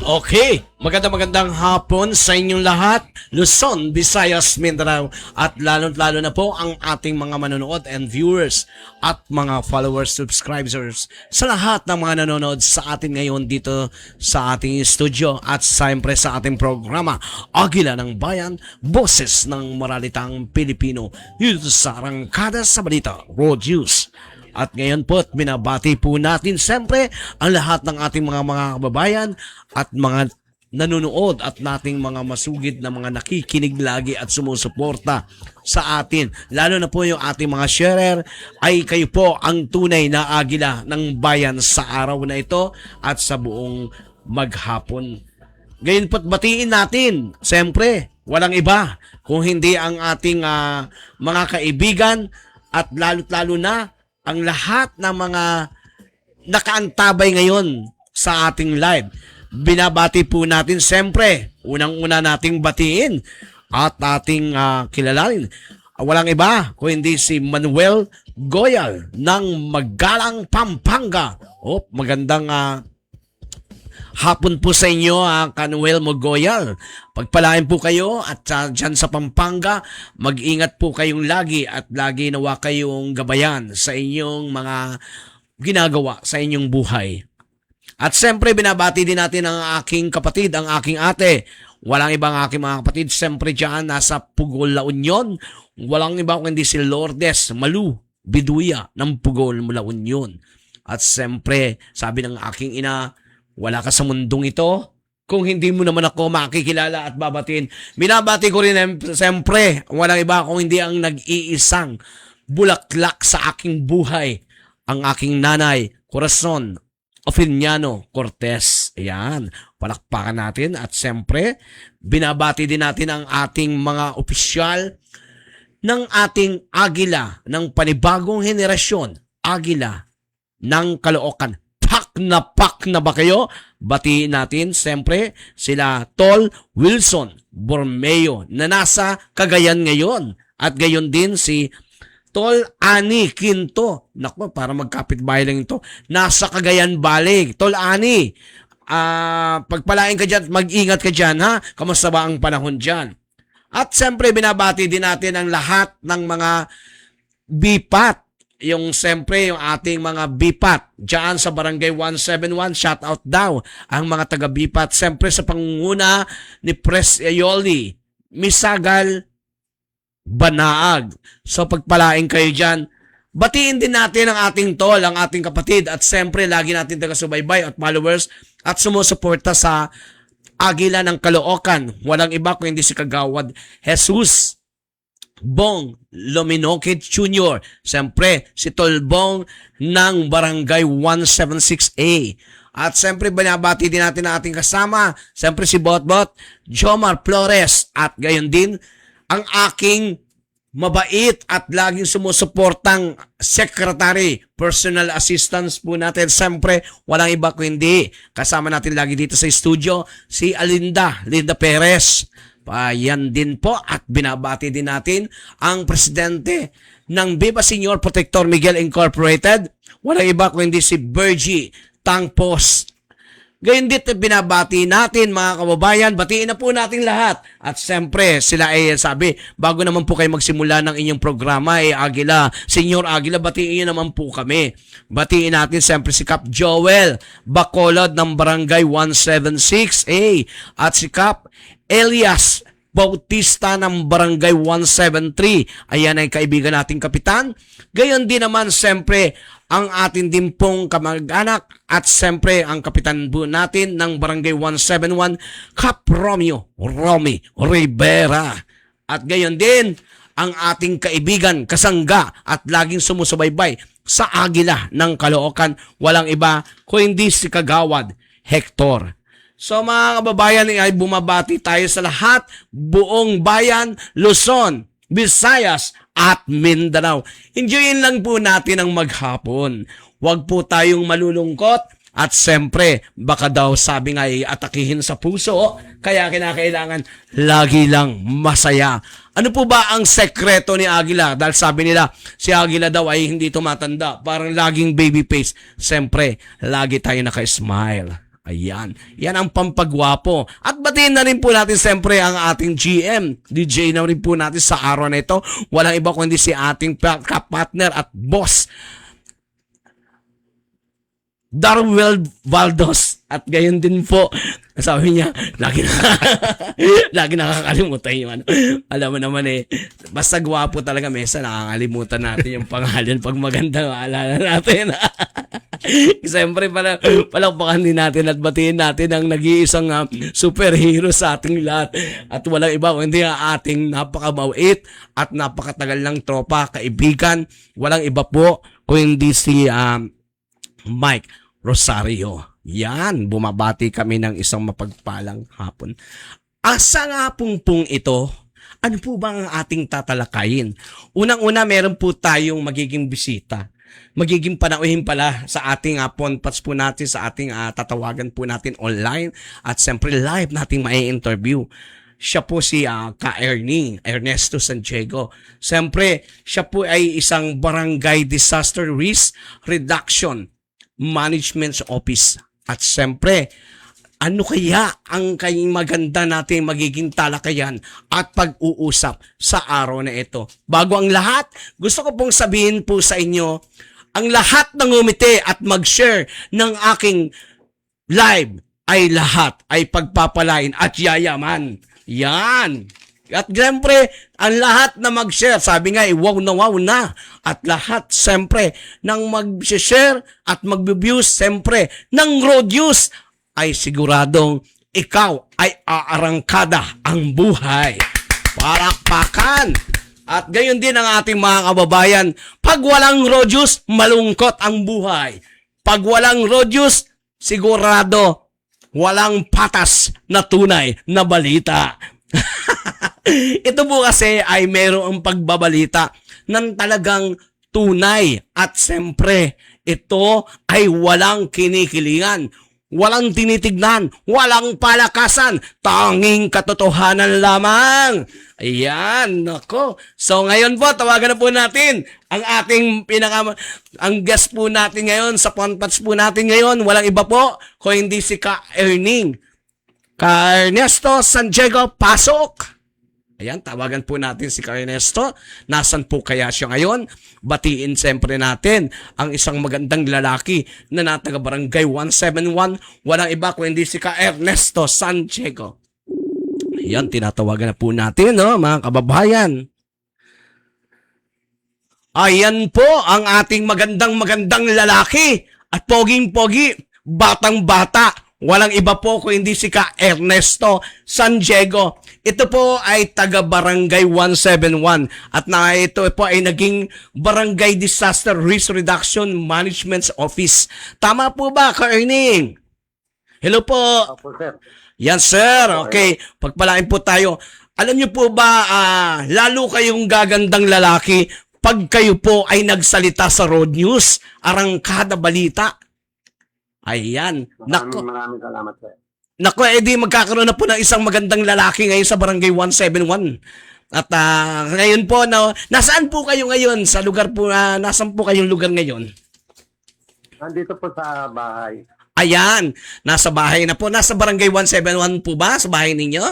Okay, magandang hapon sa inyong lahat, Luzon, Visayas, Mindanao, at lalo na po ang ating mga manonood and viewers at mga followers, subscribers, sa lahat ng mga nanonood sa atin ngayon dito sa ating studio at siyempre sa ating programa, Agila ng Bayan, Boses ng Moralitang Pilipino, dito sa Arangkada sa Balita, Road News. At ngayon po, binabati po natin siyempre ang lahat ng ating mga kababayan at mga nanonood at nating mga masugid na mga nakikinig lagi at sumusuporta sa atin. Lalo na po yung ating mga sharer, ay kayo po ang tunay na agila ng bayan sa araw na ito at sa buong maghapon. Ngayon po't batiin natin, siyempre, walang iba kung hindi ang ating mga kaibigan at lalo na ang lahat ng mga nakaantabay ngayon sa ating live. Binabati po natin siyempre, unang-una nating batiin at ating kilalanin. Walang iba kung hindi si Manuel Goyal ng Magalang, Pampanga. Magandang hapon po sa inyo, Manuel Mogoyal. Pagpalain po kayo at dyan sa Pampanga, mag-ingat po kayong lagi at lagi nawa kayong gabayan sa inyong mga ginagawa sa inyong buhay. At siyempre, binabati din natin ang aking kapatid, ang aking ate. Walang ibang aking mga kapatid, siyempre dyan nasa Pugol, La Union. Walang iba kundi si Lourdes Malu Biduya ng Pugol, La Union. At siyempre, sabi ng aking ina, wala ka sa mundong ito kung hindi mo naman ako makikilala at babatiin. Binabati ko rin siyempre, walang iba kung hindi ang nag-iisang bulaklak sa aking buhay, ang aking nanay, Corazon Ofiniano Cortez. Ayan, palakpakan natin. At siyempre, binabati din natin ang ating mga opisyal ng ating Agila ng panibagong henerasyon, Agila ng Caloocan. Pak na ba kayo? Batiin natin, siyempre, sila Tol Wilson Bormeo na nasa Cagayan ngayon. At gayon din si Tol Ani Quinto. Naku, para magkapitbahay lang ito. Nasa Cagayan balik. Tol Ani, pagpalain ka dyan, mag-ingat ka dyan, ha? Kamusta ba ang panahon dyan? At siyempre, binabati din natin ang lahat ng mga bipat. Yung siyempre, yung ating mga bipat dyan sa Barangay 171, shout out daw ang mga taga-bipat. Siyempre sa pangunguna ni Pres Ayoli, Misagal Banaag. So pagpalain kayo dyan, batiin din natin ang ating tol, ang ating kapatid, at siyempre lagi natin taga-subaybay at followers at sumusuporta sa Agila ng Caloocan. Walang iba kung hindi si Kagawad Jesus Bong Luminoquid Jr. Siyempre, si Tolbong ng Barangay 176A. At siyempre, binabati din natin ang ating kasama. Siyempre, si Botbot, Jomar Flores. At gayon din, ang aking mabait at laging sumusuportang secretary, personal assistance po natin. Siyempre, walang iba kundi kasama natin lagi dito sa studio, si Linda Perez. Yan din po at binabati din natin ang presidente ng Viva Senior Protector Miguel Incorporated. Walang iba kundi si Bergie Tangpos. Gayun dito binabati natin mga kababayan, batiin na po natin lahat. At siyempre sila ay sabi, bago naman po kayo magsimula ng inyong programa Agila, Senior Agila, batiin naman po kami. Batiin natin siyempre si Cap Joel Bacolod ng Barangay 176A at si Cap Elias Bautista ng Barangay 173. Ayan ay kaibigan nating kapitan. Gayon din naman siyempre ang atin din pong kamag-anak at siyempre ang kapitan po natin ng Barangay 171, Cap Romy Rivera. At gayon din ang ating kaibigan, kasangga at laging sumusubaybay sa Agila ng Caloocan. Walang iba kung hindi si Kagawad Hector. So mga kababayan, ay bumabati tayo sa lahat, buong bayan, Luzon, Visayas at Mindanao. Enjoyin lang po natin ang maghapon. Huwag po tayong malulungkot at siyempre, baka daw sabi nga ay atakihin sa puso, kaya kinakailangan lagi lang masaya. Ano po ba ang sekreto ni Agila? Dahil sabi nila, si Agila daw ay hindi tumatanda, parang laging baby face. Siyempre, lagi tayo naka-smile. Ayan. Yan ang pampagwapo. At batiin na rin po natin siyempre ang ating GM. DJ na rin po natin sa araw na ito. Walang iba kundi si ating partner at boss, Darwell Valdos. At gayon din po, sabi niya, lagi nakakalimutan yung ano. Alam mo naman basta gwapo talaga, mesa nakakalimutan natin yung pangalan pag maganda maalala natin. Siyempre palakpakan din natin at batiin natin ang nag-iisang superhero sa ating lahat. At walang iba kundi ang ating napakabait at napakatagal ng tropa, kaibigan. Walang iba po kundi si Mike Rosario. Yan, bumabati kami ng isang mapagpalang hapon. Asa nga pong ito? Ano po ba ang ating tatalakayin? Unang-una, meron po tayong magiging bisita. Magiging panauhin pala sa ating ponpats po natin, sa ating tatawagan po natin online at siyempre live nating mai-interview. Siya po si Ernesto Santiago. Siyempre, siya po ay isang Barangay Disaster Risk Reduction Management Office. At siyempre, ano kaya ang kayong maganda natin magiging talakayan at pag-uusap sa araw na ito? Bago ang lahat, gusto ko pong sabihin po sa inyo, ang lahat ng umiti at mag-share ng aking live ay lahat ay pagpapalain at yayaman. Yan! At siyempre, ang lahat na mag-share, sabi nga wow na wow na. At lahat, siyempre, nang mag-share at mag-views, siyempre, ng road use, ay siguradong ikaw ay aarangkada ang buhay. Parakpakan! At gayon din ang ating mga kababayan, pag walang road use, malungkot ang buhay. Pag walang road use, sigurado, walang patas na tunay na balita. Ito po kasi ay mayroong pagbabalita ng talagang tunay at siyempre ito ay walang kinikilingan, walang tinitignan, walang palakasan, tanging katotohanan lamang. Ayan, nako. So ngayon po, tawagan na po natin ang ating ang guest po natin ngayon sa Ponpats po natin ngayon. Walang iba po kung hindi si Ernesto Santiago, pasok! Ayan, tawagan po natin si Ernesto. Nasaan po kaya siya ngayon? Batiin siyempre natin ang isang magandang lalaki na nataga Barangay 171. Walang iba kung hindi si Ernesto Santiago. Ayan, tinatawagan na po natin, mga kababayan. Ayan po ang ating magandang lalaki at poging-pogi, batang-bata. Walang iba po kung hindi si Ernesto Santiago. Ito po ay taga Barangay 171 at ito po ay naging Barangay Disaster Risk Reduction Management Office. Tama po ba, Ka-Erning? Hello po. Opo, sir. Yan, sir. Okay, pagpalain po tayo. Alam niyo po ba, lalo kayong gagandang lalaki pag kayo po ay nagsalita sa road news, arangkada balita. Ayan. Maraming salamat, sir. Nako, edi magkakaroon na po ng isang magandang lalaki ngayon sa Barangay 171. At ngayon po, nasaan po kayo ngayon? Sa lugar po, nasaan po kayong lugar ngayon? Nandito po sa bahay. Ayan, nasa bahay na po. Nasa Barangay 171 po ba? Sa bahay ninyo?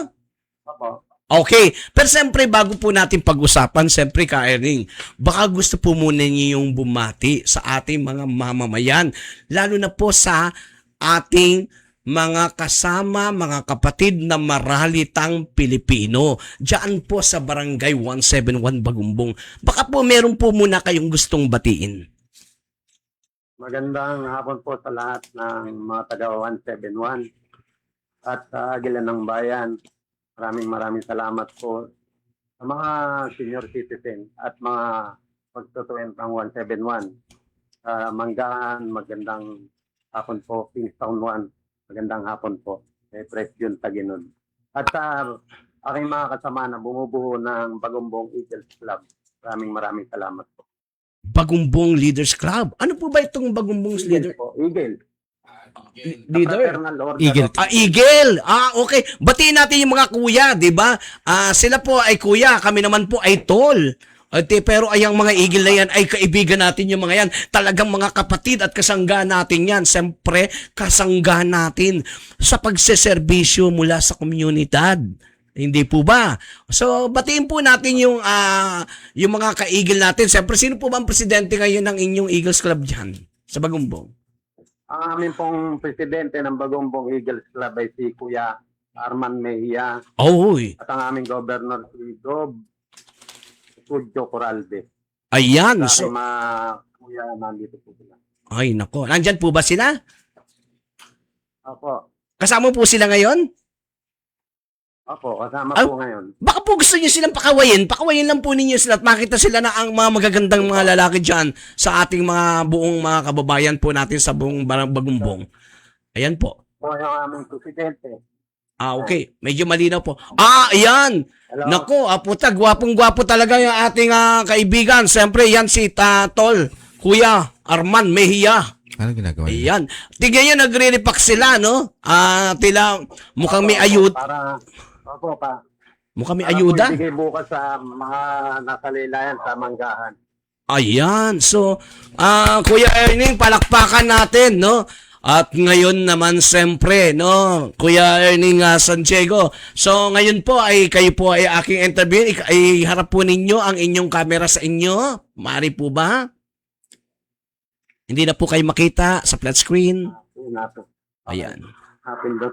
Opo. Okay, pero siyempre bago po natin pag-usapan, siyempre Ka-Erning, baka gusto po muna niyo yung bumati sa ating mga mamamayan, lalo na po sa ating mga kasama, mga kapatid na maralitang Pilipino, diyan po sa Barangay 171 Bagumbong. Baka po meron po muna kayong gustong batiin. Magandang hapon po sa lahat ng mga taga 171 at sa Agilan ng Bayan. Maraming salamat po sa mga senior citizen at mga magtutuwin pang 171. Manggaan, magandang hapon po. Kingstown 1, magandang hapon po. Press June Taginon. At sa aking mga kasama na bumubuo ng Bagumbong Eagles Club, maraming salamat po. Bagumbong Leaders Club. Ano po ba itong Bagumbong Leaders? Eagle. Leader? Eagle. Eagle. Okay. Batiin natin yung mga kuya, di ba? Sila po ay kuya, kami naman po ay tol. Pero ayang mga igil na yan ay kaibigan natin yung mga yan. Talagang mga kapatid at kasangga natin yan. Siyempre, kasangga natin sa pagseserbisyo mula sa komunidad. Hindi po ba? So, batiin po natin yung mga kaigil natin. Siyempre, sino po ba ang presidente ngayon ng inyong Eagles Club dyan sa Bagumbong? Ang amin pong presidente ng Bagumbong Eagles Club ay si Kuya Arman Mejia Oy. at ang aming governor si Gob Tudjo Coralde. Ayan. Sa So, aking mga kuya nandito po sila. ay, nako. Nandyan po ba sila? Opo. Kasama po sila ngayon? Opo, kasama Ah, po ngayon. Baka po gusto niyo silang pakawayin. Pakawayin lang po ninyo sila at makita sila na ang mga magagandang mga lalaki dyan sa ating mga buong mga kababayan po natin sa buong Bagumbong. Ayan po. Po yung aming presidente. Okay. Medyo malinaw po. Ayan. Hello. Nako, puta, gwapong-gwapo talaga yung ating kaibigan. Siyempre, yan si Tol, Kuya Arman Mejia. Ano ginagawa niya? Ayan. Tingnan nyo, nagre-repack sila, no? Tila, mukhang may ayuda. Mukhang may Para ayuda. po ibigay bukas sa mga nasa laylayan sa Manggahan. Ayan. So, Kuya Erning, palakpakan natin, no? At ngayon naman, siyempre, no? Kuya Erning San Diego. So, ngayon po ay kayo po ay aking interview. Ay harap po ninyo ang inyong camera sa inyo. Maaari po ba? Hindi na po kayo makita sa flat screen. Yun na po. Ayan. Hapindot.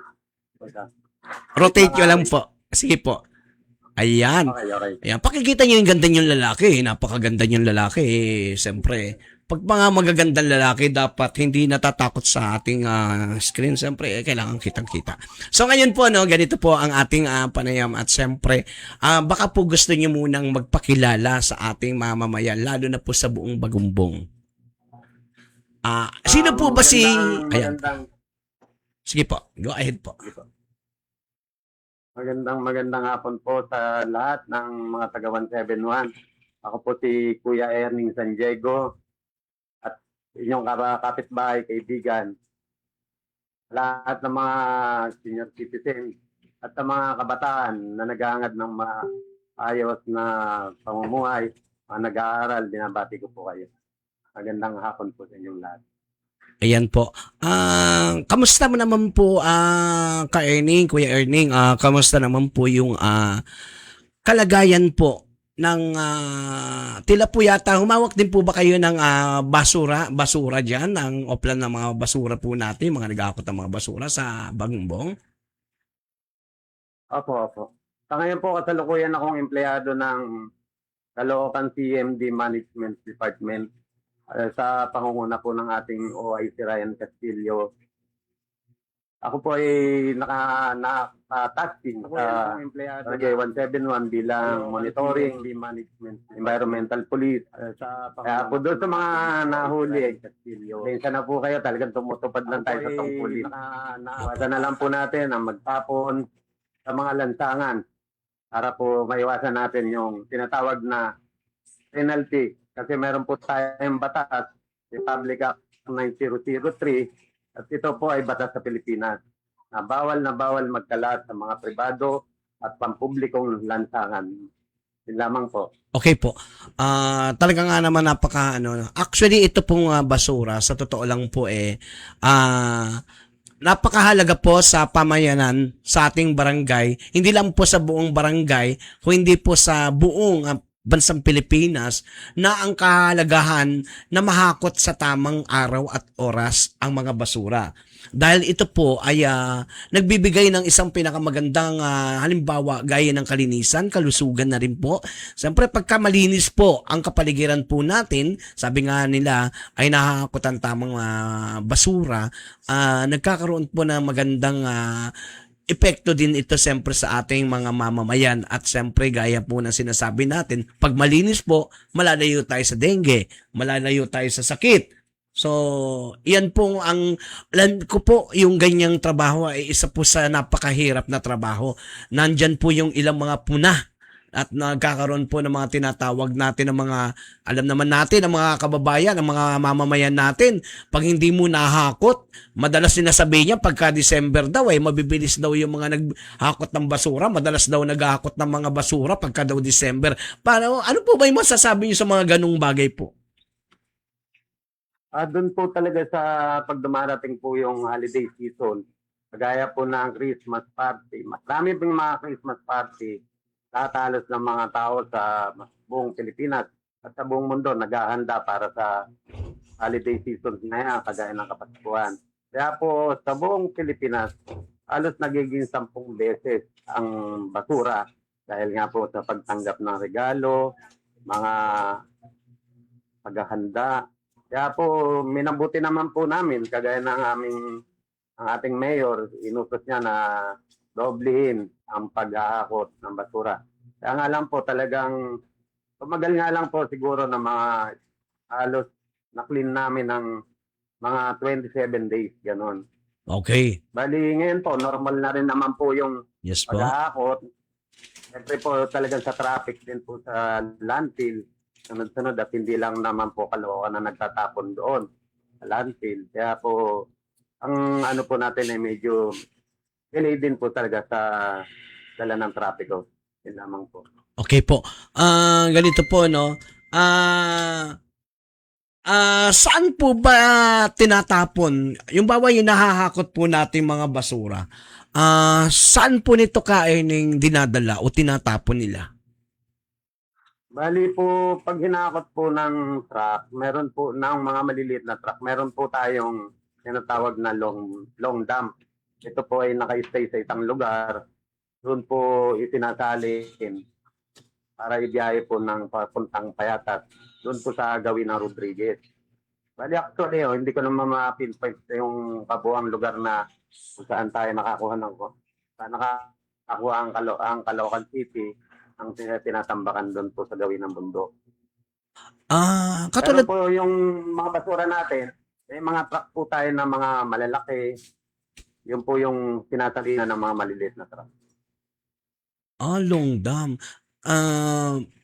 Rotate nyo lang po. Sige po. Ayan. Okay. Ayan. Pakikita nyo yung ganda yung lalaki. Napakaganda yung lalaki. Siyempre, pag mga magagandang lalaki, dapat hindi natatakot sa ating screen. Siyempre, kailangan kitang-kita. So, ngayon po, no, ganito po ang ating panayam. At siyempre, baka po gusto nyo munang magpakilala sa ating mamamayan, lalo na po sa buong Bagumbong. Sino po ba si... Ayan. Sige po. Go ahead po. Magandang hapon po sa lahat ng mga taga 171. Ako po si Kuya Erning San Diego at inyong kapitbahay, kaibigan. Lahat ng mga senior citizen at ng mga kabataan na naghahangad ng maayos na pamumuhay, mga nag-aaral, binabati ko po kayo. Magandang hapon po sa inyong lahat. Ayan po. Kamusta mo naman po, ka-Erning, Kuya Erning? Kamusta naman po yung kalagayan po ng tila po yata, humawak din po ba kayo ng basura dyan, ng oplan ng mga basura po natin, mga nag-aakot ng mga basura sa Bagumbong? Opo. Sa ngayon po, kasalukuyan akong empleyado ng Caloocan CMD Management Department sa pangunguna po ng ating OIC Ryan Castillo. Ako po ay naka-tasking sa Barangay 171 bilang monitoring, management, environmental police. Kaya po doon sa mga nahuli, Pasensya na po kayo, talagang tumutupad lang tayo sa tungkulin. Iwasan na lang po natin ang magtapon sa mga lansangan para po maiwasan natin yung tinatawag na penalty. Kasi meron po tayong batas, Republic Act 9003, at ito po ay batas sa Pilipinas na bawal magkalat sa mga pribado at pampublikong lansangan. Yun lamang po. Okay po. Talaga nga naman actually ito pong basura, sa totoo lang po napakahalaga po sa pamayanan sa ating barangay. Hindi lang po sa buong barangay, kundi po sa buong bansang Pilipinas na ang kahalagahan na mahakot sa tamang araw at oras ang mga basura. Dahil ito po ay nagbibigay ng isang pinakamagandang halimbawa gaya ng kalinisan, kalusugan na rin po. Siyempre pagka malinis po ang kapaligiran po natin, sabi nga nila ay nahahakot ang tamang basura, nagkakaroon po ng magandang epekto din ito siyempre sa ating mga mamamayan at siyempre gaya po ng sinasabi natin, pag malinis po, malalayo tayo sa dengue, malalayo tayo sa sakit. So, yan po alam ko po, yung ganyang trabaho ay isa po sa napakahirap na trabaho. Nandyan po yung ilang mga puna at nagkakaroon po ng mga tinatawag natin ng mga, alam naman natin, ang mga kababayan, ang mga mamamayan natin, pag hindi mo nahakot, madalas sinasabi niya pagka December daw mabibilis daw yung mga naghakot ng basura, madalas daw naghahakot ng mga basura pagka daw December. Ano po ba yung masasabi niyo sa mga ganung bagay po? Doon po talaga sa pag dumarating po yung holiday season, kagaya po ng Christmas party. Marami pong mga Christmas party, tatalos ng mga tao sa buong Pilipinas at sa buong mundo naghahanda para sa holiday season na yan, kagaya ng Kapaskuhan. Kaya po sa buong Pilipinas, halos nagiging 10 beses ang basura dahil nga po sa pagtanggap ng regalo, mga paghahanda. Kaya po, minabuti naman po namin, kagaya ng ang ating mayor, inutos niya na doblehin ang paghahakot ng basura. Kaya nga lang po talagang, tumagal nga lang po siguro na mga halos na-clean namin ng mga 27 days, gano'n. Okay. Bali, ngayon po, normal na rin naman po yung Yes po. paghahakot. Siyempre po talagang sa traffic din po sa landfill. Sunod-sunod at hindi lang naman po Caloocan na nagtatapon doon sa landfill. Kaya po, ang ano po natin ay medyo delay din po talaga sa dala ng trapiko. Yun lamang po. Okay po. Ganito po, no? Saan po ba tinatapon? Yung bawa yung nahahakot po natin mga basura. Saan po nito kaining dinadala o tinatapon nila? Bali po, pag hinakot po ng truck, meron po ng mga maliliit na truck, meron po tayong tinatawag na long dump. Ito po ay naka-stay sa isang lugar. Doon po itinasalin para ibiyahe po ng papuntang Payatas. Doon po sa gawin ng Rodriguez. Bali actually, hindi ko naman ma-pinpoint yung kabuang lugar na kung saan tayo nakakuha ng saan nakakuha ang Caloocan City ang tinatambakan doon po sa gawin ng bundok. Katulad Pero po yung mga basura natin, may mga truck po tayo na mga malalaki. Yun po yung tinatalina ng mga maliliit na truck. long dam.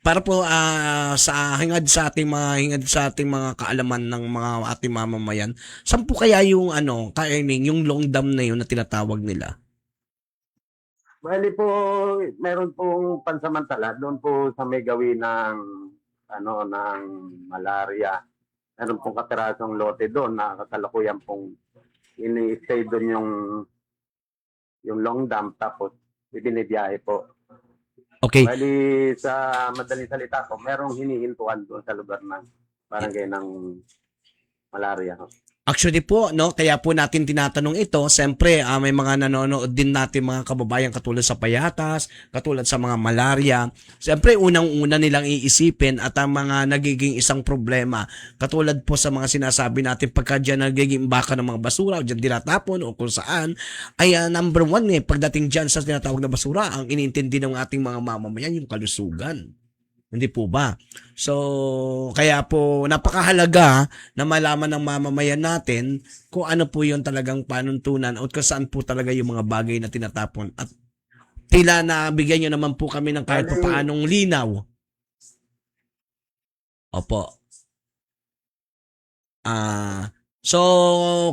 Para po sa hingad sa ating mga kaalaman ng mga ating mamamayan, saan po kaya yung kaining yung long dam na yun na tinatawag nila? Bali po, meron pong pansamantala doon po sa may gawin ng ng malaria. Meron pong katirasong lote doon na kasalukuyan pong ini-stay doon yung long dam tapos ibinibiyahe po. Okay. Bali sa madaling salita po, merong hinihintuan doon sa lugar ng barangay ng malaria. Actually po, no, kaya po natin tinatanong ito, siyempre may mga nanonood din natin mga kababayan katulad sa Payatas, katulad sa mga malaria. Siyempre unang-una nilang iisipin at ang mga nagiging isang problema, katulad po sa mga sinasabi natin pagka dyan nagiging baka ng mga basura o dyan tinatapon o kung saan, ay number one pagdating dyan sa tinatawag na basura, ang inintindi ng ating mga mamamayan yung kalusugan. Hindi po ba? So, kaya po napakahalaga na malaman ng mamamayan natin kung ano po yung talagang panuntunan o kung saan po talaga yung mga bagay na tinatapon. At tila na bigyan nyo naman po kami ng kahit paanong linaw. Opo. So,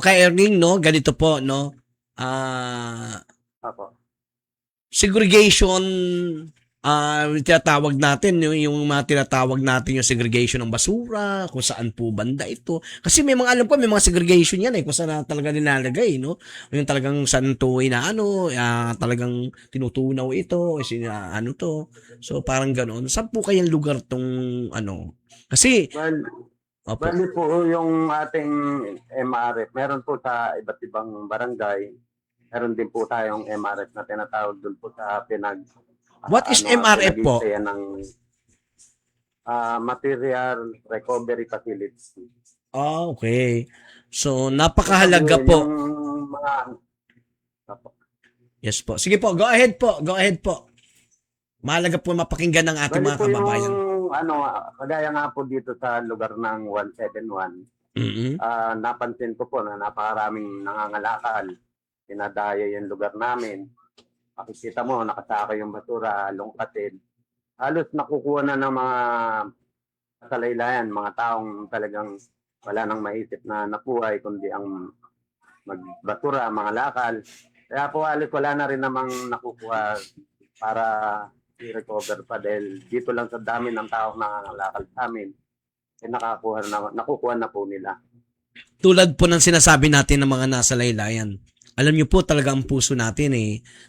kay Erning, no, ganito po, no, Opo. segregation, tinatawag natin yung mga tinatawag natin yung segregation ng basura, kung saan po banda ito. Kasi may mga alam ko may mga segregation yan kung saan talaga nilalagay, no? Yung talagang saan to talagang tinutunaw ito, to. So parang ganoon. Saan po kayang lugar tong Kasi Bali po yung ating MRF, meron po sa iba't ibang barangay. Meron din po tayong MRF na tinatawag doon po sa What is MRF po? Ng Material Recovery Facility. Okay. So, napakahalaga po. Yung mga... Yes po. Sige po, go ahead po. Go ahead po. Mahalaga po mapakinggan ng ating mga kababayan. Kagaya nga po dito sa lugar ng 171, napansin ko po na napakaraming nangangalakal. Pinadaya yung lugar namin. Makikita mo, nakasaka yung basura, lungkatin. halos nakukuha na ng mga kalaylayan, mga taong talagang wala nang maisip na nabuhay, kundi ang magbasura, mga lakal. Kaya po halos wala na rin namang nakukuha para i-recover pa dahil dito lang sa dami ng taong nangangalakal sa amin, eh nakukuha na po nila. Tulad po ng sinasabi natin ng mga nasa laylayan. Alam niyo po talaga ang puso natin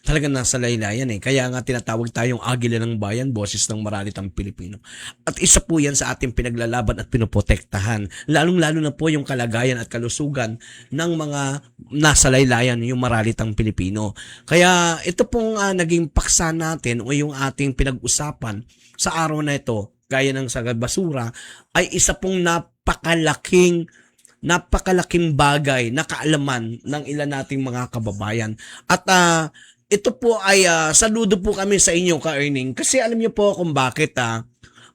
talaga nasa laylayan Kaya nga tinatawag tayong Agila ng Bayan, boses ng maralitang Pilipino. At isa po yan sa ating pinaglalaban at pinoprotektahan. Lalong-lalo na po yung kalagayan at kalusugan ng mga nasa laylayan, yung maralitang Pilipino. Kaya ito pong naging paksa natin o yung ating pinag-usapan sa araw na ito, gaya ng sa basura, ay isa pong napakalaking bagay na kaalaman ng ilan nating mga kababayan. At ito po ay saludo po kami sa inyo, ka-earning. Kasi alam niyo po kung bakit.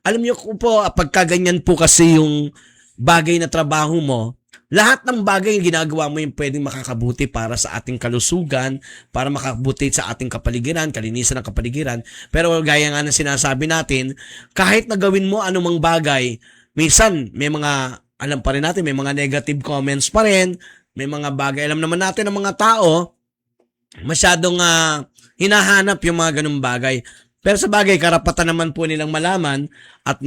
Alam niyo po, pagka ganyan po kasi yung bagay na trabaho mo, lahat ng bagay yung ginagawa mo yung pwedeng makakabuti para sa ating kalusugan, para makakabuti sa ating kapaligiran, kalinisan ng kapaligiran. Pero gaya nga ng sinasabi natin, kahit nagawin mo anumang bagay, minsan may mga alam pa rin natin, may mga negative comments pa rin, may mga bagay. Alam naman natin ng mga tao, masyadong hinahanap yung mga ganung bagay. Pero sa bagay, karapatan naman po nilang malaman at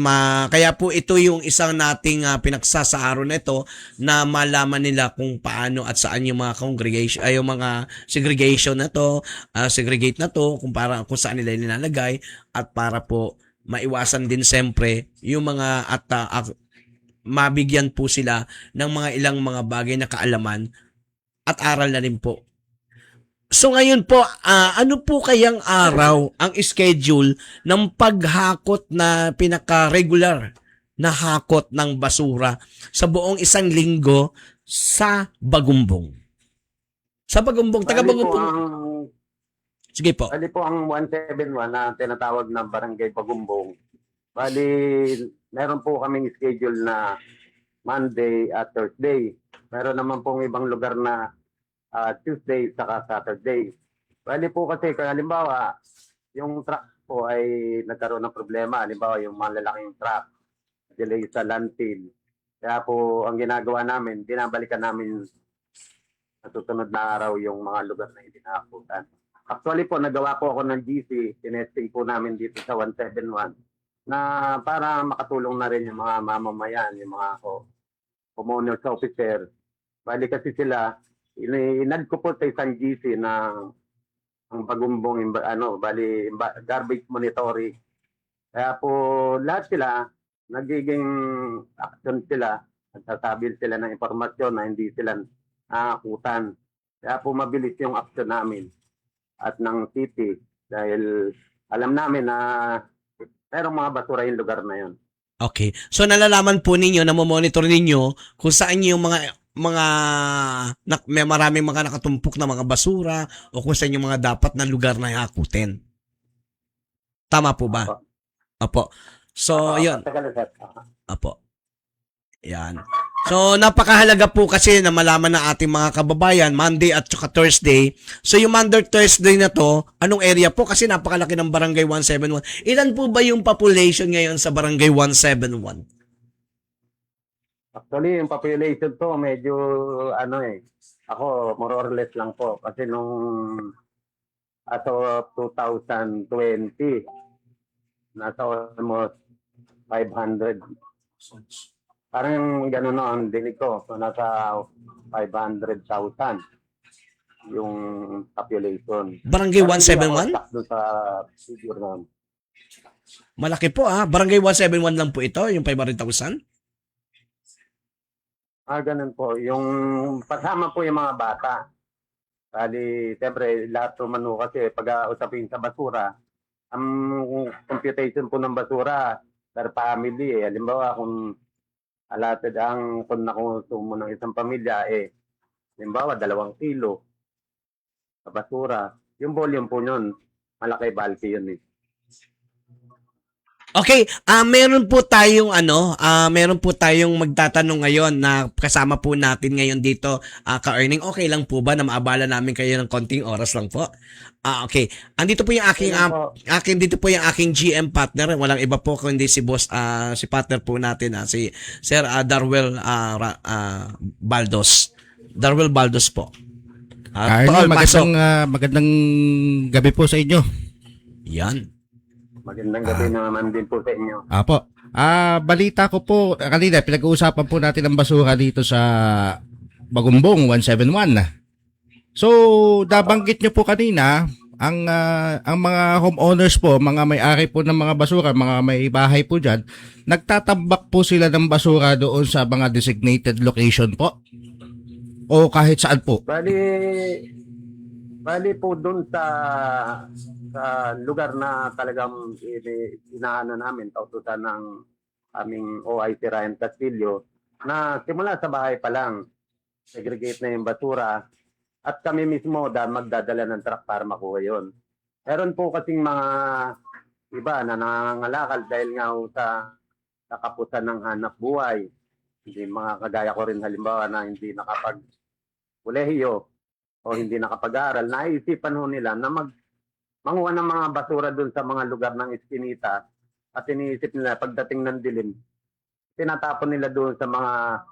kaya po ito yung isang nating pinaksa sa araw na ito na malaman nila kung paano at saan yung mga congregation, ay yung mga segregation na to, segregate na to, kung saan nila nilalagay at para po maiwasan din siyempre yung mga mabigyan po sila ng mga ilang mga bagay na kaalaman at aral na rin po. So ngayon po, ano po kayang araw ang schedule ng paghakot na pinaka-regular na hakot ng basura sa buong isang linggo sa Bagumbong? Sa Bagumbong, taga Bagumbong. Sige po. Bali po ang 171 na tinatawag na Barangay Bagumbong. Bali, meron po kaming schedule na Monday at Thursday. Meron naman pong ibang lugar na Tuesday saka Saturday. Bali po kasi, halimbawa, yung truck po ay nagkaroon ng problema. Halimbawa, yung mga lalaking truck, delay sa landfill. Kaya po, ang ginagawa namin, binabalikan namin sa susunod na araw yung mga lugar na idinakutan. Actually po, nagawa po ako ng GC, tinesting po namin dito sa 171 na para makatulong na rin yung mga mamamayan, yung mga homeowners officer. Bali kasi sila, inad ko po sa isang GC na ang Bagumbong, garbage monitoring. Kaya po lahat sila, nagiging action sila, nagsasabi sila ng impormasyon na hindi sila nakakutan. Kaya po mabilis yung action namin at ng city dahil alam namin na merong mga basura yung lugar na yun. Okay. So nalalaman po ninyo, monitor ninyo kung saan yung may maraming mga nakatumpok na mga basura o kung saan yung mga dapat na lugar na hakutin. Tama po ba? Opo. So, yun. Opo. Yan. So, napakahalaga po kasi na malaman ng ating mga kababayan, Monday at saka Thursday. So, yung Monday, Thursday na to, anong area po? Kasi napakalaki ng Barangay 171. Ilan po ba yung population ngayon sa Barangay 171? Actually, yung population to, medyo, ako, more or less lang po. Kasi nung, as of 2020, nasa almost 500. Parang gano'n na ang dinig ko. So, nasa 500,000 yung population. Barangay 171? Doon sa figure na. Malaki po Barangay 171 lang po ito, yung 500,000? Ganun po. Yung pasama po yung mga bata. Bali, siyempre, lahat naman kasi pag usapin sa basura, ang computation po ng basura per family. Halimbawa, kung allotted ang kung nakonsumo ng isang pamilya, halimbawa, 2 kilo sa basura. Yung volume po yun, malaki bulky yun . Okay, meron po tayong magtatanong ngayon na kasama po natin ngayon dito, ka-earning. Okay lang po ba na maabala namin kayo ng konting oras lang po? Okay. Andito po yung aking Ayun po. dito po yung aking GM partner. Walang iba po kundi si boss, si partner po natin, si Sir Darwel Baldos. Darwel Baldos po. Arnie, Pasok. magandang gabi po sa inyo. Yan. Magandang gabi naman din po sa inyo. Apo. Balita ko po, kanina pinag-uusapan po natin ang basura dito sa Bagumbong 171. So, nabanggit nyo po kanina, ang mga homeowners po, mga may-ari po ng mga basura, mga may bahay po dyan, nagtatambak po sila ng basura doon sa mga designated location po? O kahit saan po? Bali po doon sa lugar na talagang inaano namin, tautusan ng aming OIC Ryan Castillo, na simula sa bahay pa lang, segregate na yung basura, at kami mismo magdadala ng truck para makuha yun. Meron po kasing mga iba na nangangalakal dahil nga sa kapusan ng hanap buhay. Hindi mga kagaya ko rin halimbawa na hindi nakapag-kolehiyo o hindi nakapag-aral, naisipan ho nila na manguha ng mga basura doon sa mga lugar ng iskinita at iniisip nila pagdating ng dilim, tinatapon nila doon sa mga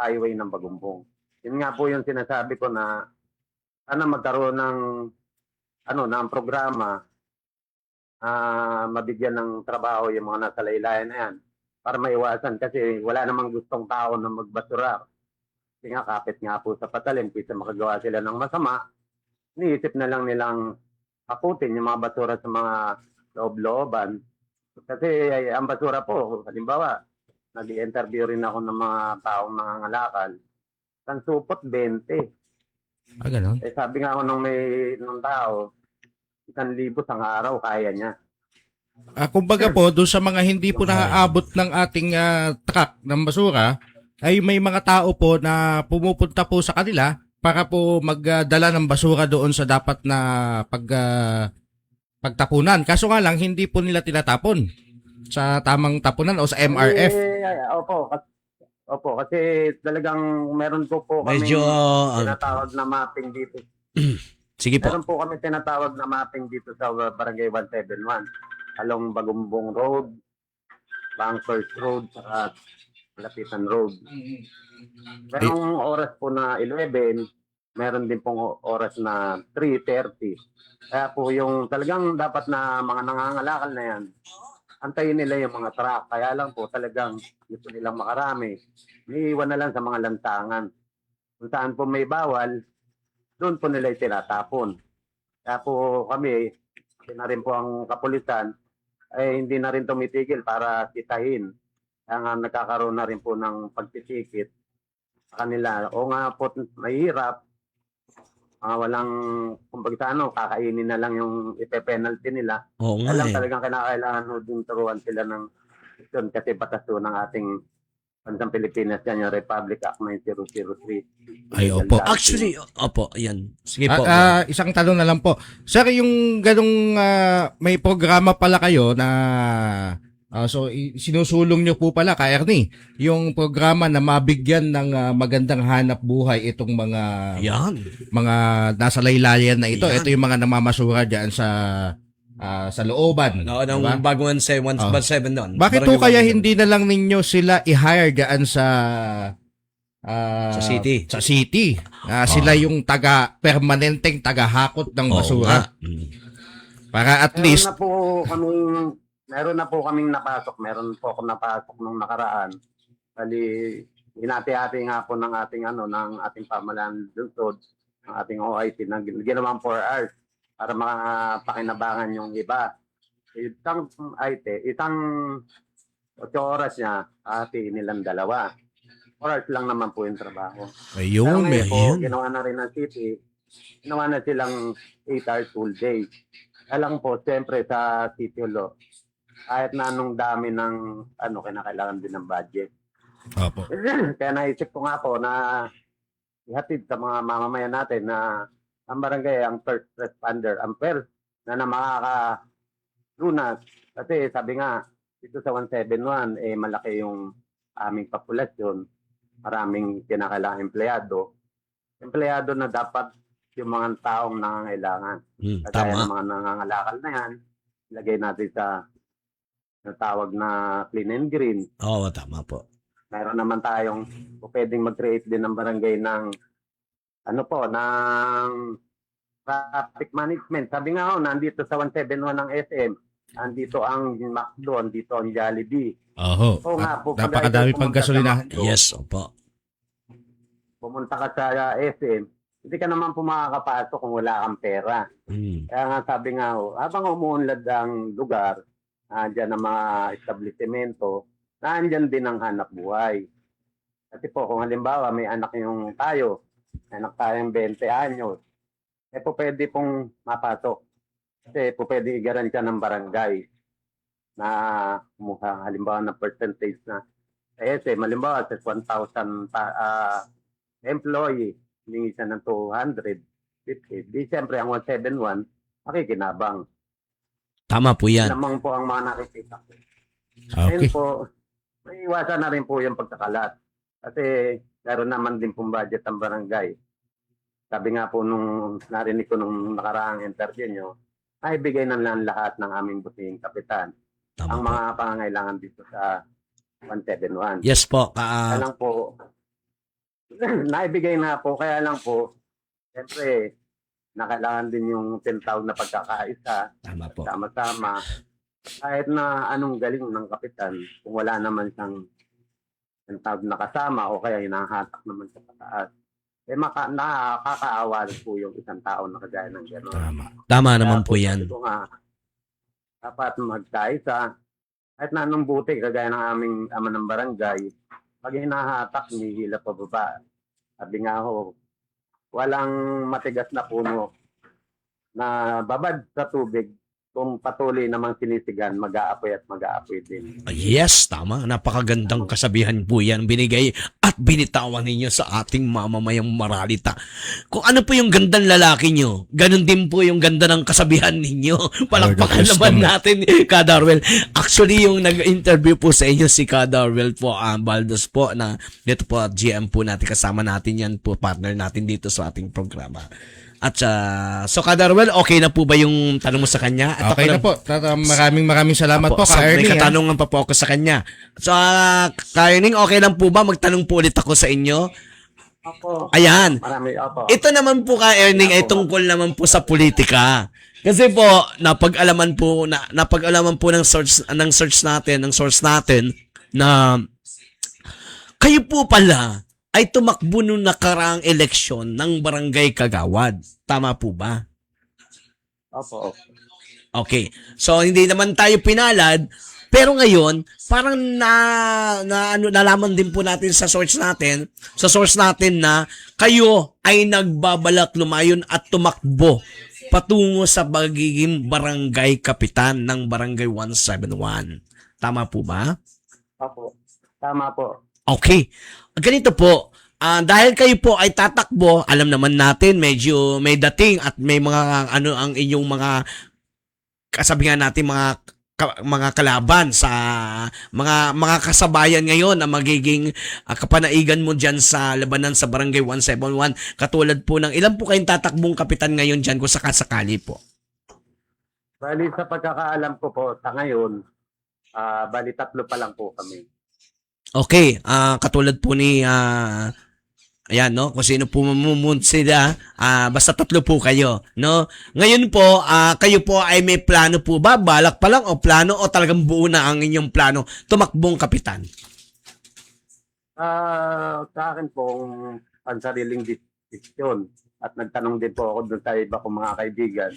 highway ng Bagumbong. Yun nga po yung sinasabi ko na sana magkaroon ng programa, mabigyan ng trabaho yung mga nasa laylayan na yan para maiwasan kasi wala namang gustong tao na magbasura. Kasi nga kapit nga po sa patalim, kaysa makagawa sila ng masama, iniisip na lang nilang aputin yung mga basura sa mga loob-looban. Kasi ang basura po, halimbawa, nag-interview rin ako ng mga taong nangangalakal. Ang supot, 20. Ganon. Sabi nga ako nung tao, 1,000 sa araw, kaya niya. Kumbaga po, doon sa mga hindi po naaabot ng ating truck ng basura, ay may mga tao po na pumupunta po sa kanila para po magdala ng basura doon sa dapat na pagtapunan. Kaso nga lang, hindi po nila tinatapon sa tamang tapunan o sa MRF. Opo, kasi talagang meron po kami Medyo, tinatawag na mapping dito. sige po. Meron po kami tinatawag na mapping dito sa Barangay 171 along Bagumbong Road, Bankers Road, at Lapitan Road. Merong oras po na 11, meron din pong oras na 3:30. Kaya po yung talagang dapat na mga nangangalakal na yan, antayin nila yung mga truck. Kaya lang po talagang gusto nilang makarami. Iiwan na lang sa mga lansangan. Kung saan po may bawal, doon po nila tinatapon. Kaya po kami, na rin po ang kapulisan, ay hindi na rin tumitigil para sitahin. Kaya nga nagkakaroon na rin po ng pagtitikit sa kanila. O nga po, mahirap. Walang, kumbaga kakainin na lang yung ipe-penalty nila. Oo nga Alam eh. talagang kinakailangan ho din turuan sila ng yun, kasi batas ho ng ating Bansang Pilipinas yan, yung Republic Act 9003. Ay, opo. Actually, opo, yan. Sige po. Isang tanong na lang po. Sir, yung ganong may programa pala kayo na sinusulong nyo po pala ka Ernie, yung programa na mabigyan ng magandang hanap buhay itong Yan. mga nasa laylayan na ito. Yan. Ito yung mga namamasura diyan sa looban. No, ng Diba? bagong 117 doon. Bakit po kaya hindi na lang ninyo sila i-hire diyan sa city? Sa city. Sila yung permanenteng tagahakot ng Oo basura. nga. Mm. Para at least Meron na po kaming napasok. Meron po akong napasok nung nakaraan. Bali, hinati-hati nga po ng ating pamahalaan lungsod, ng ating OIC, na ginawa 4 hours para makapakinabangan yung iba. Isang 8 oras niya, nilang 2. 4 hours lang naman po yung trabaho. Pero ayun, ngayon po, ayun. ginawa na rin ng city, ginawa na silang 8 hours full day. Alam po, siyempre sa city hall, kahit na anong dami ng kinakailangan din ng budget. Opo. Kaya naisip ko nga po na ihatid sa mga mamamayan natin na ang barangay, ang first responder, ang first na makakalunas. Kasi sabi nga, dito sa 171, malaki yung aming populasyon, maraming kinakailangang empleyado. Empleyado na dapat yung mga taong nangangailangan. Kagaya Tama. ng mga nangangalakal na yan, ilagay natin sa tawag na clean and green. Oo, tama po. Mayroon naman tayong pwedeng mag-create din ng barangay ng ng traffic management. Sabi nga nandito sa 171 ng SM, andito ang McDo, andito ang Jollibee. Oho. Oo nga po, pag Napakadami ikaw pang pumunta sa gasolinahan. McDo, Yes, opo. pumunta ka sa SM, hindi ka naman po makakapasok kung wala kang pera. Kaya nga sabi nga habang umuunlad ang lugar, dyan ang mga establishmento, nandiyan din ang hanap buhay. Kasi po, kung halimbawa may anak yung tayo, anak tayong 20 anyos, po pwede pong mapasok. Kasi po pwede i-garantiya ng barangay na kumuha halimbawa ng percentage na SM, halimbawa sa 1,000 employee, hiningi siya ng 250. Di siyempre ang 171, makikinabang. Tama po yan. Lamang po ang mga nakikita ko. Okay. Ayun po, may iwasan na rin po yung pagkakalat. Kasi meron naman din pong budget ang barangay. Sabi nga po nung narinig ko nung nakaraang interview nyo, ay bigay na lang lahat ng aming buting kapitan ang Tama po. mga pangangailangan dito sa 171. Yes po. Kaya lang po, naibigay na po, kaya lang po, siyempre, nakailangan din yung 10,000 na pagkakaisa, Tama po. sama-sama. Kahit na anong galing ng kapitan, kung wala naman siyang 10,000 na kasama o kaya hinahatak naman sa pataas, nakakaawa rin po yung isang tao na kagaya ng gano'n. Tama. Tama Kaya naman po yan. sabi ko nga, dapat magkaisa. Kahit na anong buti, kagaya ng aming ama ng barangay, pag hinahatak, hinihila pa baba. Sabi nga walang matigas na puno na babad sa tubig. Kung patuloy namang sinisigan, mag-aapoy at mag-aapoy din. Yes, tama. Napakagandang kasabihan po yan binigay at binitawan ninyo sa ating mamamayang maralita. Kung ano po yung gandang lalaki nyo, ganun din po yung ganda ng kasabihan ninyo. Palakpakan Lord of naman wisdom. natin, Ka Darwel. Actually, yung nag-interview po sa inyo si Ka Darwel po, Baldos po, na dito po at GM po natin, kasama natin yan po, partner natin dito sa ating programa. At so Ka Darwel, okay na po ba yung tanong mo sa kanya? At Okay ako na po. Maraming salamat po, sa may Ka-Ernie. katanungan pa po ako sa kanya. So, Ka-Erning, okay lang po ba? Magtanong po ulit ako sa inyo. Opo. Ayan. Marami, opo. Ito naman po, Ka-Erning, ay tungkol naman po sa politika. Kasi po, napag-alaman po ng source natin na kayo po pala ay tumakbo nung nakaraang eleksyon ng Barangay Kagawad. Tama po ba? Opo. Okay. So hindi naman tayo pinalad, pero ngayon parang nalaman din po natin sa source natin na kayo ay nagbabalak lumayon at tumakbo patungo sa pagiging barangay kapitan ng Barangay 171. Tama po ba? Opo. Tama po. Okay. Ganito po, dahil kayo po ay tatakbo, alam naman natin medyo may dating at may mga ang inyong mga kasabihan natin mga kalaban sa mga kasabayan ngayon na magiging kapanaigan mo diyan sa labanan sa Barangay 171, katulad po ng ilan po kayong tatakbong kapitan ngayon diyan kung sakasakali po. Bali sa pagkakaalam ko po sa ngayon, bali 3 pa lang po kami. Okay, katulad po ni ayan, no? Kung sino po sila, basta 3 po kayo, no? Ngayon po, kayo po ay may plano po ba? Balak pa lang o plano o talagang buo na ang inyong plano tumakbong kapitan? Sa akin pong pansariling desisyon at nagtanong din po ako doon sa iba kong mga kaibigan.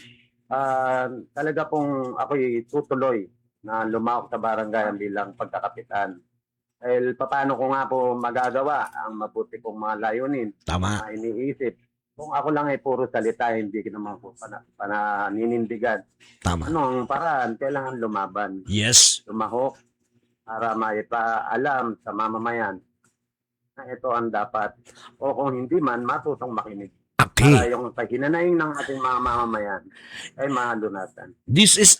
Talaga pong ako'y tutuloy na lumahok sa barangay bilang pagkakapitan. Dahil paano ko nga po magagawa ang mabuti kong mga layunin Tama. na iniisip. Kung ako lang ay puro salita, hindi ko naman po pananindigan. Tama. Ano ang paraan? Kailangan lumaban. Yes. Lumahok para maipaalam sa mamamayan na ito ang dapat. O kung hindi man, matutong makinig. Okay. para yung kahinanaing ng ating mga mamamayan ay malunatan. This is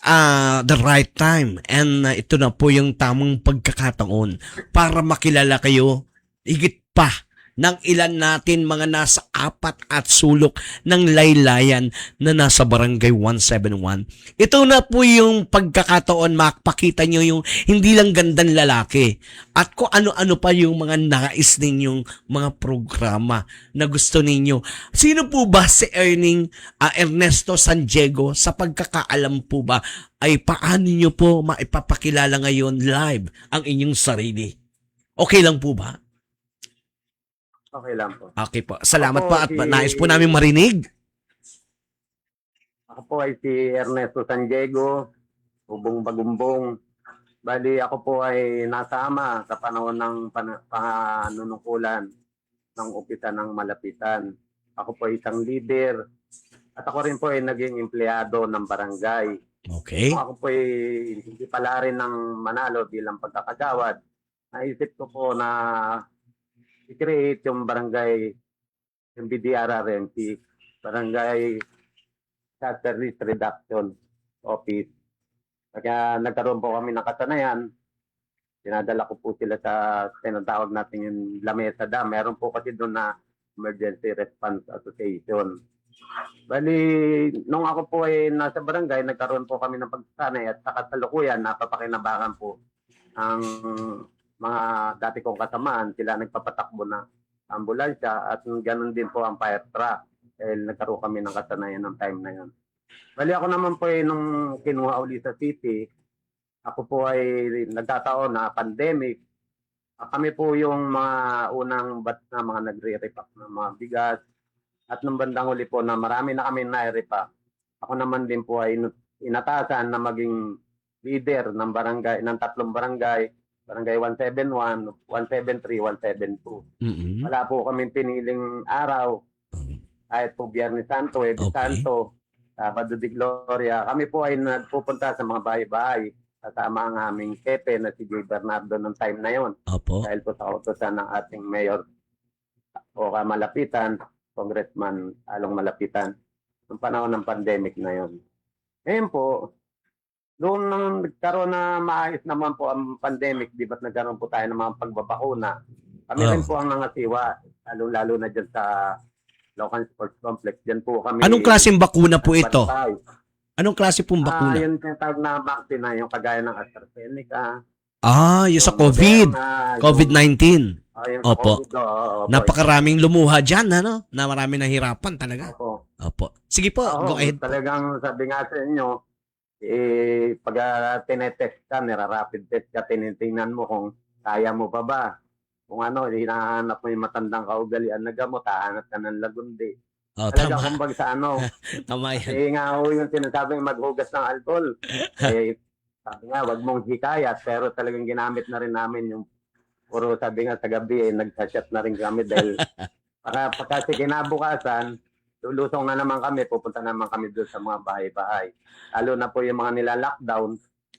the right time and ito na po yung tamang pagkakataon para makilala kayo higit pa ng ilan natin mga nasa apat at sulok ng laylayan na nasa Barangay 171. Ito na po yung pagkakataon makapakita nyo yung hindi lang gandang lalaki at kung ano-ano pa yung mga nais ninyong mga programa na gusto ninyo. Sino po ba si Ernesto San Diego? Sa pagkakaalam po ba ay paano nyo po maipapakilala ngayon live ang inyong sarili? Okay lang po ba? Okay lang po. Okay po. Salamat Ako po at si- nais po namin marinig. Ako po ay si Ernesto San Diego, Ubong Bagumbong. Bali ako po ay nasama sa panahon ng panunungkulan ng upisa ng Malapitan. Ako po ay isang leader at ako rin po ay naging empleyado ng barangay. Okay. Ako po ay hindi pala rin ng Manalo bilang pagkakagawad. Naisip ko po na i-create yung barangay, yung BDRRMC, Barangay Shutter Risk Reduction Office. Kaya nagkaroon po kami ng kasanayan. Dinadala ko po sila sa tinatawag natin yung Lamesa Dam. Meron po kasi doon na Emergency Response Association. Bali, nung ako po ay nasa barangay, nagkaroon po kami ng pagsasanay at sa kasalukuyan, napapakinabangan po ang mga dati kong kasamaan. Sila nagpapatakbo na ambulansya at ganun din po ang fire truck. Dahil nagkaroon kami ng kasanayan ng time na yun. Bali ako naman po ay nung kinuha uli sa city, ako po ay nagkataon na pandemic. Kami po yung mga unang batch na mga nagre-repack ng mga bigas. At nung bandang huli po na marami na kami na-repack, ako naman din po ay inatasan na maging leader ng barangay, ng tatlong barangay, Barangay 171, 173, 172. Mm-mm. Wala po kaming piniling araw. Kahit po Biyernes Santo, Webes Okay. Santo, Sabado de Gloria. Kami po ay nagpupunta sa mga bahay-bahay kasama ang aming kepe na si J. Bernardo ng time na yon. Opo. Dahil po sa kautosan ng ating mayor o Malapitan, Congressman Along Malapitan, noong panahon ng pandemic na yon. Ngayon po, doon nang nagkaroon na maayos naman po ang pandemic, di ba't nagkaroon po tayo ng mga pagbabakuna. Kami rin po ang nangasiwa, lalo-lalo na dyan sa Local Sports Complex. Dyan po kami. Anong klaseng bakuna po ito? Bantay. Anong klase pong bakuna? Yun yung tawag na vaccine na yung kagaya ng AstraZeneca. Yung sa COVID. Moderna, COVID-19. yung Opo. COVID, opo. Napakaraming lumuha dyan, ano? Na marami nahirapan talaga. Opo. Opo. Sige po, Oo, go ahead po. talagang sabi nga sa inyo, pag tinetest ka, nira-rapid test ka, tinitingnan mo kung kaya mo pa ba. Kung hinahanap mo yung matandang kaugalian na gamot, hahanap ka ng lagundi. Talaga Tama. kumbag sa Tama yan. nga ho yung sinasabing maghugas ng alcohol. Sabi nga, wag mong hikayat, pero talagang ginamit na rin namin yung puro sabi nga sa gabi, nagsashot na rin kami dahil kasi kinabukasan, lulusong na naman kami, pupunta naman kami doon sa mga bahay-bahay. Lalo na po yung mga nila-lockdown,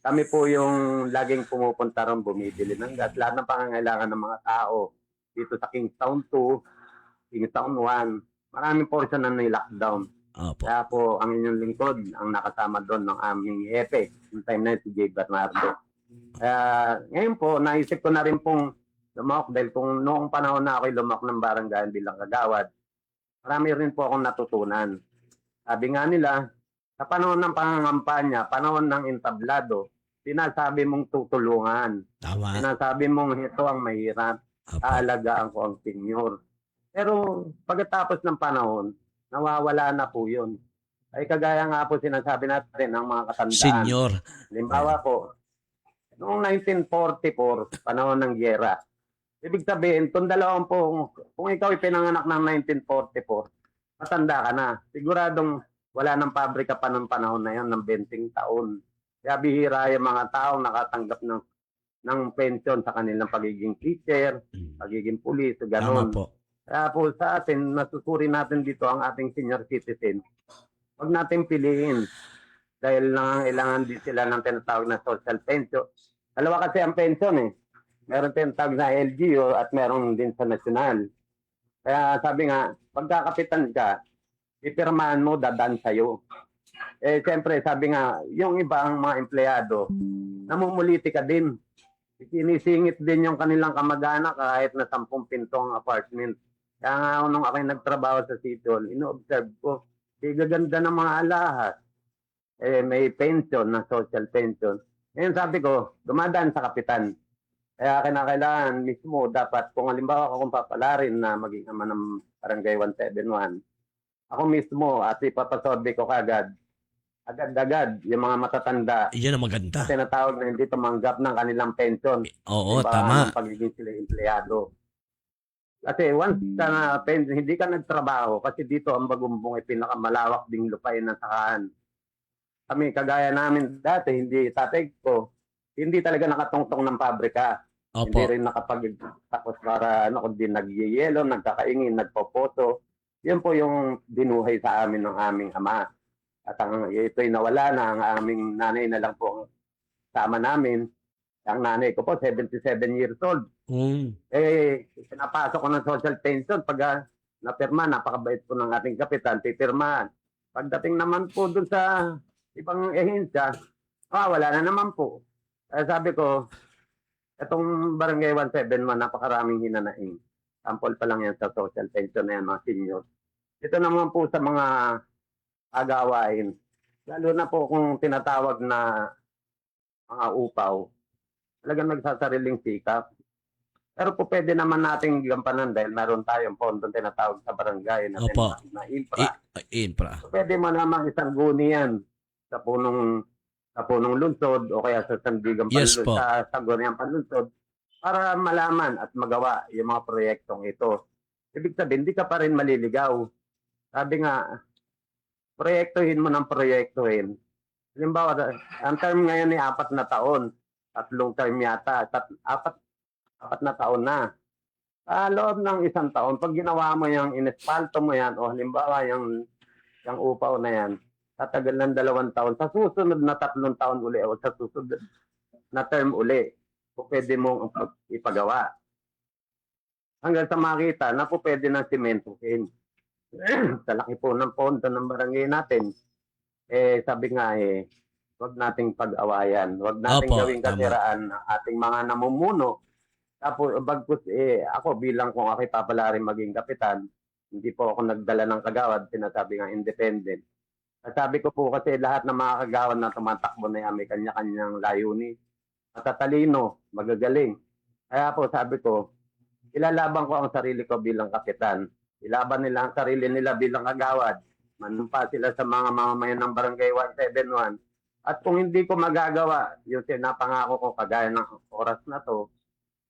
kami po yung laging pumupunta ron, bumibili ng gas. Lahat ng pangangailangan ng mga tao dito sa Kingstown 2, Kingstown 1, maraming portion na nila-lockdown. Opo. Kaya po ang inyong lingkod, ang nakasama doon ng aming epe, yung time na yun, si J. Bernardo. Kaya ngayon po, naisip ko na rin pong lumawak dahil kung noong panahon na ako'y lumawak ng barangay bilang kagawad, marami rin po akong natutunan. Sabi nga nila, sa panahon ng pangangampanya, panahon ng entablado, sinasabi mong tutulungan. Tama. Sinasabi mong ito ang mahirap, Opo. aalagaan ko ang senior. Pero pagkatapos ng panahon, nawawala na po yun. Ay kagaya nga po sinasabi natin ng mga katandaan. Senior. Halimbawa po, noong 1944, panahon ng gyera, ibig sabihin, itong dalawang po, kung ikaw pinanganak ng 1944, matanda ka na. Siguradong wala ng pabrika pa ng panahon na yan, ng 20 taon. Kaya bihira yung mga taong nakatanggap ng pension sa kanilang pagiging teacher, pagiging pulis, Tama gano'n. po. Kaya po sa atin, nasusuri natin dito ang ating senior citizen. Huwag natin piliin dahil nangangailangan din sila ng tinatawag na social pension. Dalawa kasi ang pension eh. Meron tinatawag na LGU at meron din sa national. Kaya sabi nga, pagkakapitan ka, ipirmahan mo, dadaan sa'yo. Eh, siyempre, sabi nga, yung ibang mga empleyado, namumuliti ka din. Sinisingit din yung kanilang kamag-anak kahit na 10 pintong apartment. Kaya nga nung ako'y nagtrabaho sa City Hall, ino-observe ko, gaganda ng mga alahas. Eh, may pension na social pension. Ngayon sabi ko, dumadaan sa kapitan. Kaya kinakailangan mismo dapat, kung halimbawa akong papalarin na maging ama ng Barangay 171, ako mismo at ipapasorbe ko kagad, agad-agad, yung mga matatanda, Yan ang maganda. tinatawag na hindi tumanggap ng kanilang pension. Oo, Diba, tama. ng pagiging sila empleyado. Kasi once ka na pension, hindi ka nagtrabaho, kasi dito ang Bagumbong ay pinakamalawak ding lupain ng sakahan. Kami, kagaya namin dati, hindi tatay ko, hindi talaga nakatungtong ng pabrika. Opo. Hindi rin nakapag-tapos para kundi nagyeyelo, nagkakaingin, nagpopoto. Yun po yung dinuhay sa amin ng aming ama. At ito'y nawala na, ang aming nanay na lang po ang sama namin. Ang nanay ko po, 77 years old. Eh, pinapasok ko ng social pension. Pag napirma, napakabait po ng ating kapitan, pipirmahan. Pagdating naman po dun sa ibang ehensya, wala na naman po. Sabi ko, itong Barangay 171, napakaraming hinanaing. Sample pa lang yan sa social pension na yan, mga senior. Ito naman po sa mga agawain. Lalo na po kung tinatawag na mga upaw, talagang nagsasariling sikap. Pero po pwede naman nating gampanan dahil meron tayong pondong tinatawag sa barangay na Opo. na infra. Infra. Pwede mo namang isang guni yan sa punong lungsod o kaya sa sandigang Yes panlungsod, po. sa guniang panlungsod para malaman at magawa yung mga proyektong ito. Ibig sabihin, hindi ka pa rin maliligaw. Sabi nga, proyektuhin mo ng proyektuhin. Halimbawa, ang term ngayon ay 4 na taon. 3 term yata. 4 na taon na. Sa loob ng 1 taon, pag ginawa mo yung inespalto mo yan, o halimbawa yung upaw na yan, tatagal ng 2 taon. Sa susunod na 3 taon uli, o sa susunod na term uli, pwede mong ipagawa. Hanggang sa makita na pwede ng simentohin. Sa laki po ng pondo ng barangay natin, sabi nga huwag nating pag-awayan. Huwag nating Opo, gawing tama. kasiraan ng ating mga namumuno. Tapos, bagkus, ako bilang kung ako'y papalarin maging kapitan, hindi po ako nagdala ng kagawad, sinasabi nga independent. Sabi ko po kasi lahat ng mga kagawad na tumatakbo na yan, may kanya-kanyang layunin. Matatalino, magagaling. Kaya po sabi ko, ilalaban ko ang sarili ko bilang kapitan. Ilaban nila ang sarili nila bilang kagawad. Manumpa sila sa mga mamamayan ng Barangay 171. At kung hindi ko magagawa, yung sinapangako ko kagaya ng oras na to,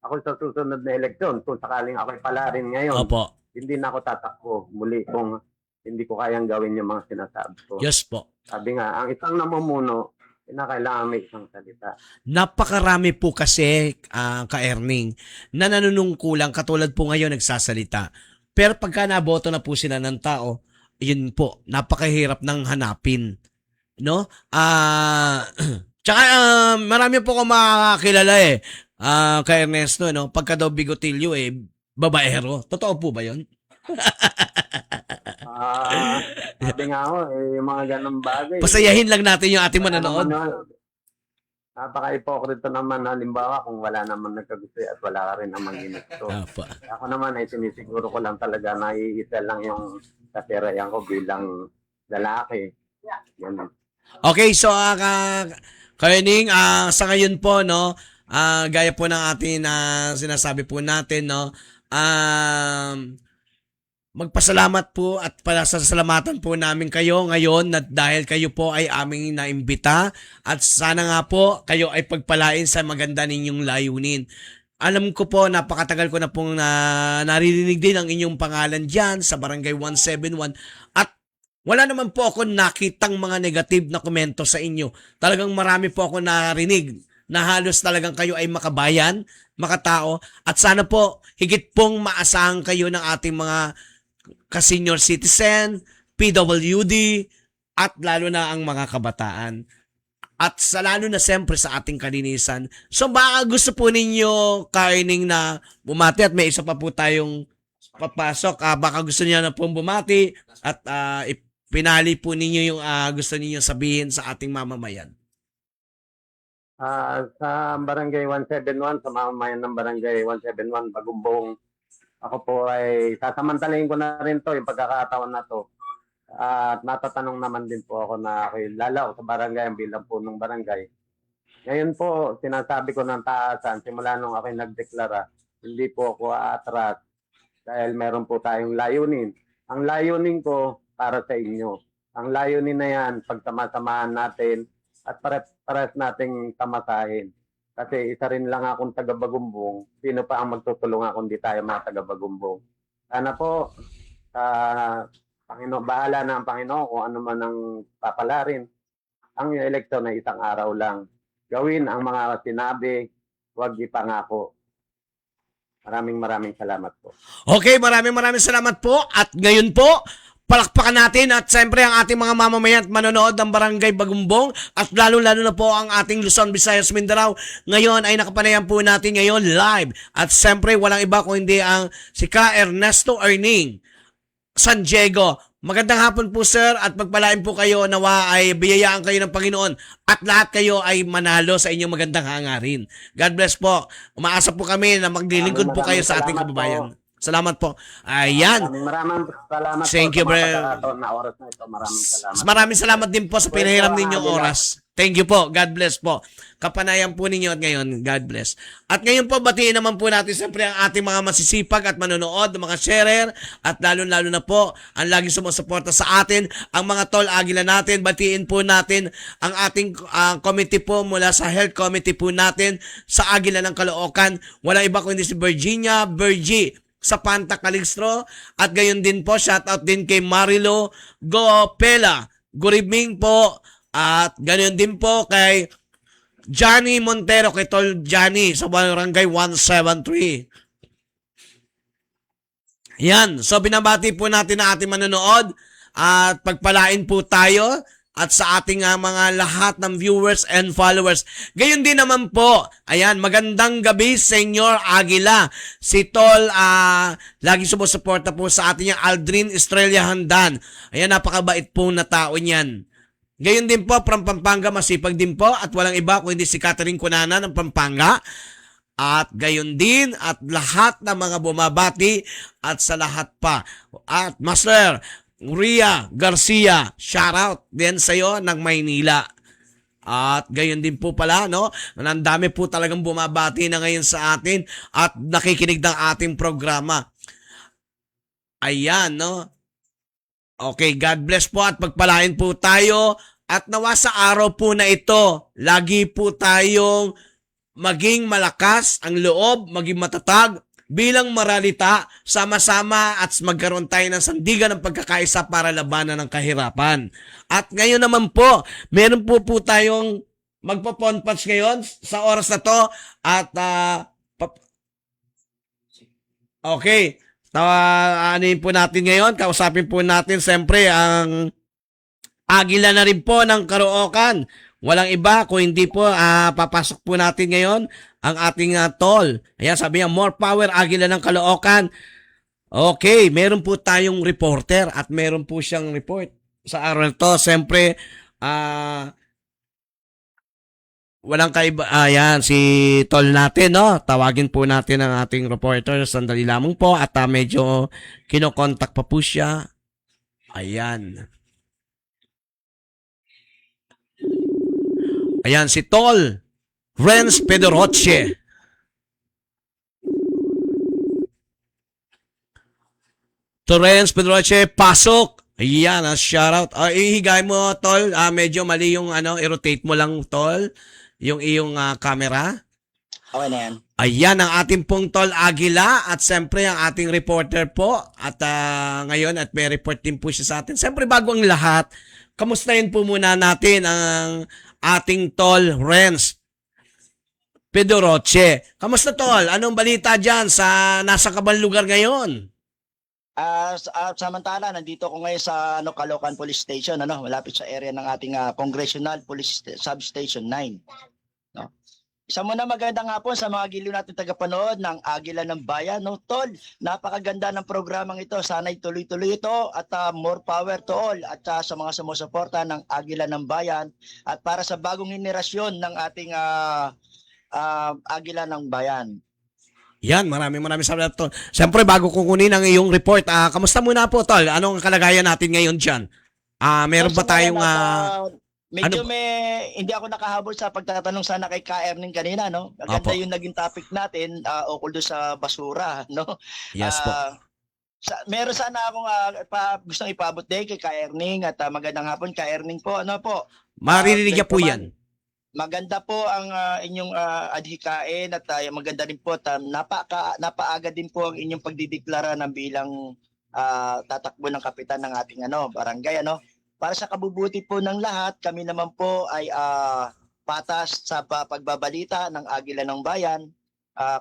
ako sa susunod na eleksyon, kung sakaling ako'y palarin ngayon, Opo. hindi na ako tatakbo muli kung hindi ko kayang gawin yung mga sinasabi ko. Yes po. Sabi nga, ang isang namumuno, kailangan may isang salita. Napakarami po kasi, ka-Erning, na nanunungkulang katulad po ngayon nagsasalita. Pero pagka naboto na po sila ng tao, yun po, napakahirap nang hanapin. No? Tsaka marami po ko makakilala kay Ernesto, no? Pagka daw bigotilyo babaero. Totoo po ba yun? Sabi nga ako, yung mga ganong bagay. Pasayahin lang natin yung ating manonood. Napaka-ipokrito naman, halimbawa, kung wala naman nagkagusto at wala ka rin namang ginusto. Opo. Ako naman ay sinisiguro ko lang talaga na iisa lang yung kasirayan ko bilang lalaki. Yan. Okay, so Kayaning, sa ngayon po, no, gaya po ng ating sinasabi po natin, no, magpasalamat po at pasasalamatan po namin kayo ngayon na dahil kayo po ay aming naimbita at sana nga po kayo ay pagpalain sa maganda ninyong layunin. Alam ko po, napakatagal ko na pong naririnig din ang inyong pangalan dyan sa Barangay 171 at wala naman po ako nakitang mga negative na komento sa inyo. Talagang marami po ako narinig na halos talagang kayo ay makabayan, makatao at sana po higit pong maasahan kayo ng ating mga ka-senior citizen, PWD, at lalo na ang mga kabataan. At lalo na siyempre sa ating kalinisan. So baka gusto po ninyo, Kaining, na bumati at may isa pa po tayong papasok. Baka gusto niya na pong bumati at pinali po ninyo yung gusto niyo sabihin sa ating mamamayan. Sa Barangay 171, sa mamamayan ng Barangay 171, Bagumbong, ako po ay sasamantalahin ko na rin to, yung pagkakataon na to. At natatanong naman din po ako na ako'y lalaw sa barangay ang bilang punong barangay. Ngayon po, sinasabi ko ng taasan, simula nung ako'y nagdeklara, hindi po ako aatras dahil meron po tayong layunin. Ang layunin ko para sa inyo. Ang layunin na yan, pagsamasamahan natin at pares nating tamasahin. Kasi isa rin lang akong taga-Bagumbong. Sino pa ang magtutulungan kundi tayo mga taga-Bagumbong? Sana po, Panginoon, bahala na ang Panginoon kung ano man ang papalarin. Ang eleksyon ay isang araw lang. Gawin ang mga sinabi, huwag ipangako. Maraming salamat po. Okay, maraming salamat po. At ngayon po, palakpakan natin at siyempre ang ating mga mamamayan at manonood ng Barangay Bagumbong at lalo-lalo na po ang ating Luzon, Visayas, Mindanao. Ngayon ay nakapanayan po natin ngayon live. At siyempre walang iba kung hindi ang si Ka Ernesto Erning San Diego. Magandang hapon po sir at pagpalain po kayo nawa ay biyayaan kayo ng Panginoon at lahat kayo ay manalo sa inyong magandang hangarin. God bless po. Umaasa po kami na maglilingkod po kayo sa ating kababayan. Salamat po. Ayan. Maraming salamat Thank you, po bro. sa pagkakataon na oras na ito. Maraming salamat din po sa pinahiram ninyong oras. Thank you po. God bless po. Kapanayan po ninyo at ngayon, God bless. At ngayon po, batiin naman po natin siyempre ang ating mga masisipag at manonood, mga sharer, at lalo-lalo na po ang laging sumusuporta sa atin, ang mga tol agila natin. Batiin po natin ang ating committee po mula sa health committee po natin sa Agila ng Caloocan. Walang iba kundi si Virginia Bergie sa Panta Calixtro at gayon din po shoutout din kay Marilo Gopela. Good evening po at gayon din po kay Johnny Montero, kay Tol Johnny sa Barangay 173. Yan, so binabati po natin ang ating manonood at pagpalain po tayo at sa ating mga lahat ng viewers and followers. Gayon din naman po, ayan, magandang gabi, Senyor Aguila. Si Tol, lagi sumusuporta po sa ating yung Aldrin Estrella Handan. Ayan, napakabait po na tao niyan. Gayon din po, from Pampanga, masipag din po at walang iba kung hindi si Catherine Cunana ng Pampanga. At gayon din at lahat ng mga bumabati at sa lahat pa. At Master Ria Garcia, shoutout din sa iyo ng Maynila. At gayon din po pala, no? Ang dami po talagang bumabati na ngayon sa atin at nakikinig ng ating programa. Ayan, no? Okay, God bless po at pagpalain po tayo at nawa sa araw po na ito, lagi po tayong maging malakas ang loob, maging matatag, bilang maralita, sama-sama at magkaroon tayo ng sandigan ng pagkakaisa para labanan ng kahirapan. At ngayon naman po, meron po tayong magpo-ponpats ngayon sa oras na to at okay, anuin po natin ngayon, kausapin po natin siyempre ang Agila na rin po ng Caloocan. Walang iba kung hindi po papasok po natin ngayon ang ating tol. Ayan, sabi niya, more power Agila ng Caloocan. Okay, meron po tayong reporter at meron po siyang report sa araw to. Siyempre, walang kaiba. Ayan, si tol natin, no? Tawagin po natin ang ating reporter. Sandali lamang po at medyo kinokontak pa po siya. Ayan. Ayan, si Tol Renz Pedroche. Renz Pedroche, pasok. Ayan, shoutout. Ihigay mo, Tol. Medyo mali yung i-rotate mo lang, Tol. Yung iyong camera. Okay na yan. Ayan, ang ating pong Tol Aguila at siyempre ang ating reporter po. At ngayon, at may report din po siya sa atin. Siyempre, bago ang lahat, kamustahin po muna natin ang ating Tol Renz Pedroche. Kamusta, Tol? Anong balita dyan sa nasa kabang lugar ngayon? Samantala, nandito ako ngayon sa Caloocan Police Station, malapit sa area ng ating Congressional Police Substation 9. No? Isa muna magandang hapon sa mga giliw natin tagapanood ng Agila ng Bayan. No, Tol, napakaganda ng programang ito. Sana'y tuloy-tuloy ito at more power to all. At sa mga sumusuporta ng Agila ng Bayan at para sa bagong henerasyon ng ating Agila ng Bayan. Yan, maraming salamat, Tol. Siyempre, bago ko kunin ang iyong report, kamusta muna po, Tol? Anong kalagayan natin ngayon dyan? Meron ba So, sa tayong... ngayon, medyo ano- hindi ako nakahabol sa pagtatanong sana kay Ka-Erning kanina, no? Maganda Apo. yung naging topic natin, ukol doon sa basura, no? Yes po. Meron sana akong gustong ipabot din kay Ka-Erning at magandang hapon Ka-Erning po. Ano po? Maririnig niya po gentleman, yan. Maganda po ang inyong adhikain at maganda rin po at napaaga din po ang inyong pagdideklara ng bilang tatakbo ng kapitan ng ating barangay, ano. Para sa kabubuti po ng lahat, kami naman po ay patas sa pagbabalita ng Agila ng Bayan.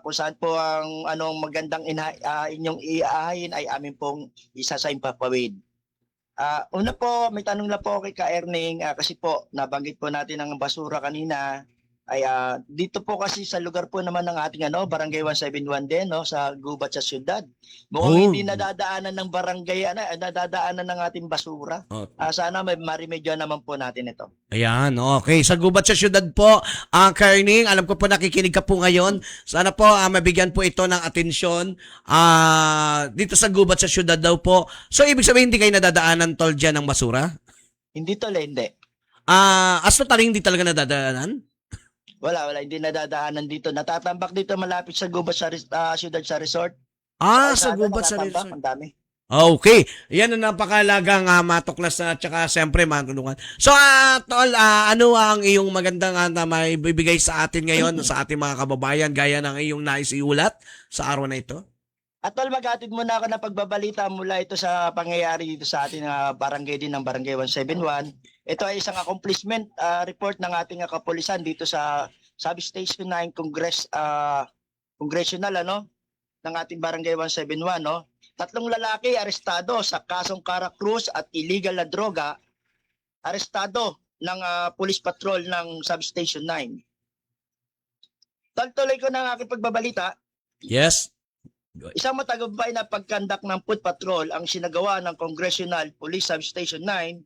Kung saan po ang magandang inyong iaahin ay amin pong isa sa impapawid. Una po, may tanong na po kay Ka-Erning kasi po nabanggit po natin ang basura kanina ay dito po kasi sa lugar po naman ng ating Barangay 171 din, no, sa Gubat sa syudad. Mukhang Oh. hindi nadadaanan ng barangay, nadadaanan ng ating basura. Oh. Sana may marimedyo naman po natin ito. Ayan, okay. Sa Gubat sa Syudad po, Karning, alam ko po nakikinig ka po ngayon. Sana po mabigyan po ito ng atensyon. Dito sa Gubat sa Syudad daw po. So, ibig sabihin hindi kayo nadadaanan, Tol, dyan ng basura? Hindi to, hindi. Aslo taling hindi talaga nadadaanan? Wala, hindi nadadaanan dito. Natatambak dito malapit sa Gubat sa syudad sa resort. Sa Gubat sa Natatambak, resort. ang dami. Okay. Yan ang napakalagang matuklas na at saka siyempre matulungan. So, Tol, ano ang iyong magandang may bibigay sa atin ngayon sa ating mga kababayan gaya ng iyong nais iulat sa araw na ito? At tol, maghatid muna ako ng pagbabalita mula ito sa pangyayari dito sa ating barangay din ng Barangay 171. Ito ay isang accomplishment report ng ating kapulisan dito sa Substation 9 Congressional ng ating Barangay 171, no. 3 lalaki arestado sa kasong Caracruz at illegal na droga, arestado ng police patrol ng Substation 9. Tuloy ko ng aking pagbabalita. Yes. Isang matagumpay na pagkandak ng foot patrol ang sinagawa ng Congressional Police Substation 9,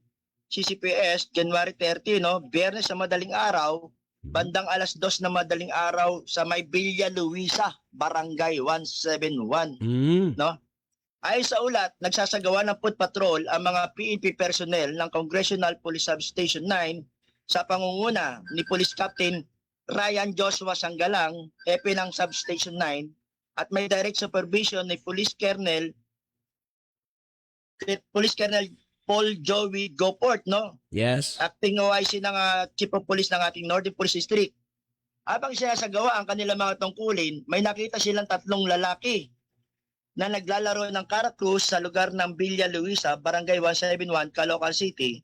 CCPS, January 30, no, Biyernes sa madaling araw, bandang 2:00 na madaling araw sa may Villa Luisa, Barangay 171. No? Ayon sa ulat, nagsasagawa ng foot patrol ang mga PNP personnel ng Congressional Police Substation 9 sa pangunguna ni Police Captain Ryan Joshua Sanggalang, EP ng Substation 9, at may direct supervision ni Police Colonel Paul Joey Goport, no? Yes. Acting OIC ng Chief of Police ng ating Northern Police District. Habang sinasagawa ang kanilang mga tungkulin, may nakita silang 3 lalaki na naglalaro ng Caracruz sa lugar ng Villa Luisa, Barangay 171, Caloocan City,